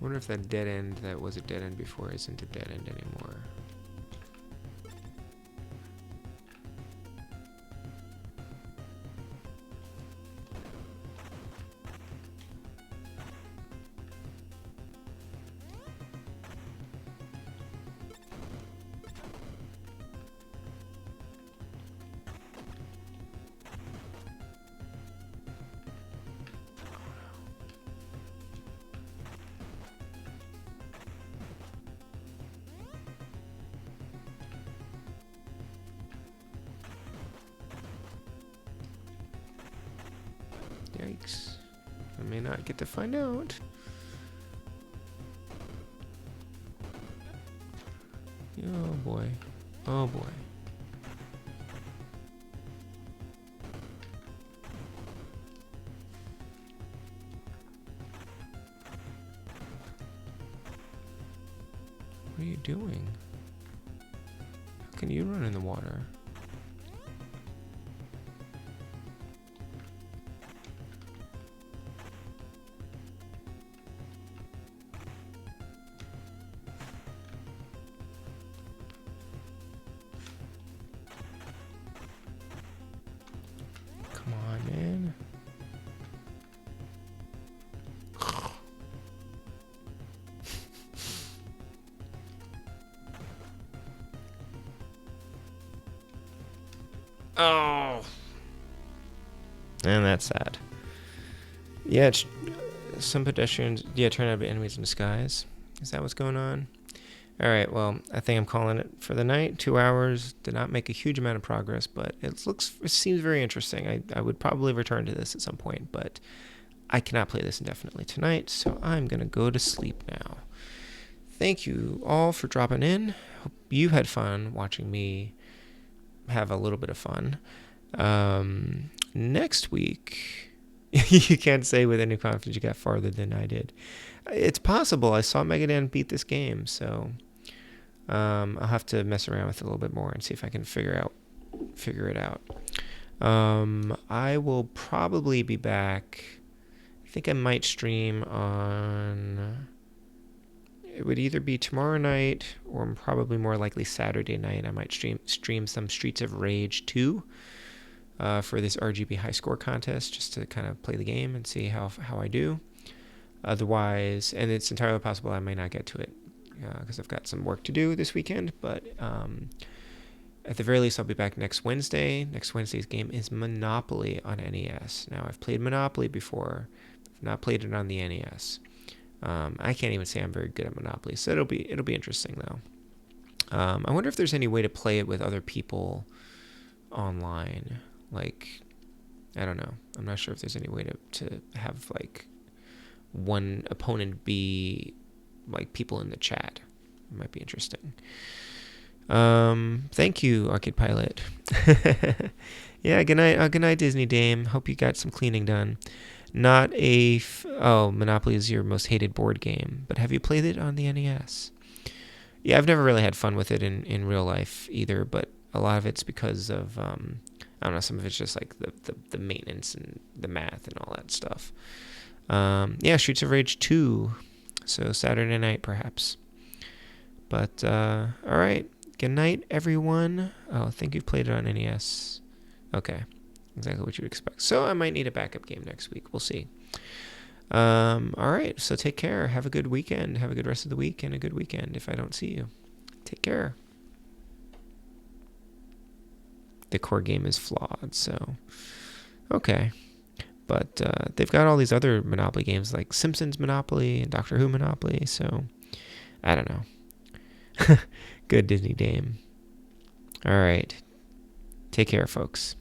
I wonder if that dead end that was a dead end before isn't a dead end anymore. Yikes. I may not get to find out. Oh boy. Oh boy. What are you doing? How can you run in the water? Come on, man. Oh. And that's sad. Yeah, some pedestrians, turn out to be enemies in disguise. Is that what's going on? All right, well, I think I'm calling it for the night. 2 hours, did not make a huge amount of progress, but it seems very interesting. I would probably return to this at some point, but I cannot play this indefinitely tonight, so I'm going to go to sleep now. Thank you all for dropping in. Hope you had fun watching me have a little bit of fun. Next week, you can't say with any confidence you got farther than I did. It's possible. I saw Megadan beat this game, so I'll have to mess around with it a little bit more and see if I can figure it out. I will probably be back. I think I might stream on... It would either be tomorrow night or probably more likely Saturday night. I might stream some Streets of Rage 2 for this RGB high score contest, just to kind of play the game and see how I do. Otherwise, and it's entirely possible I may not get to it because I've got some work to do this weekend, but at the very least I'll be back next Wednesday. Next Wednesday's game is Monopoly on NES. Now, I've played Monopoly before. I've not played it on the NES. I can't even say I'm very good at Monopoly, so it'll be interesting though. I wonder if there's any way to play it with other people online. Like, I don't know. I'm not sure if there's any way to have like one opponent be like people in the chat. It might be interesting. Thank you, Arcade Pilot. Yeah, good night, Disney Dame. Hope you got some cleaning done. Not a... Monopoly is your most hated board game, but have you played it on the NES? Yeah, I've never really had fun with it in real life either, but a lot of it's because of, I don't know, some of it's just like the maintenance and the math and all that stuff. Yeah, Streets of Rage 2, so Saturday night perhaps. But, alright, good night everyone. Oh, I think you've played it on NES. Okay. Exactly what you'd expect. So I might need a backup game next week. We'll see. All right. So take care. Have a good weekend. Have a good rest of the week and a good weekend if I don't see you. Take care. The core game is flawed, so okay. But they've got all these other Monopoly games like Simpsons Monopoly and Doctor Who Monopoly, so I don't know. Good Disney Dame. All right. Take care, folks.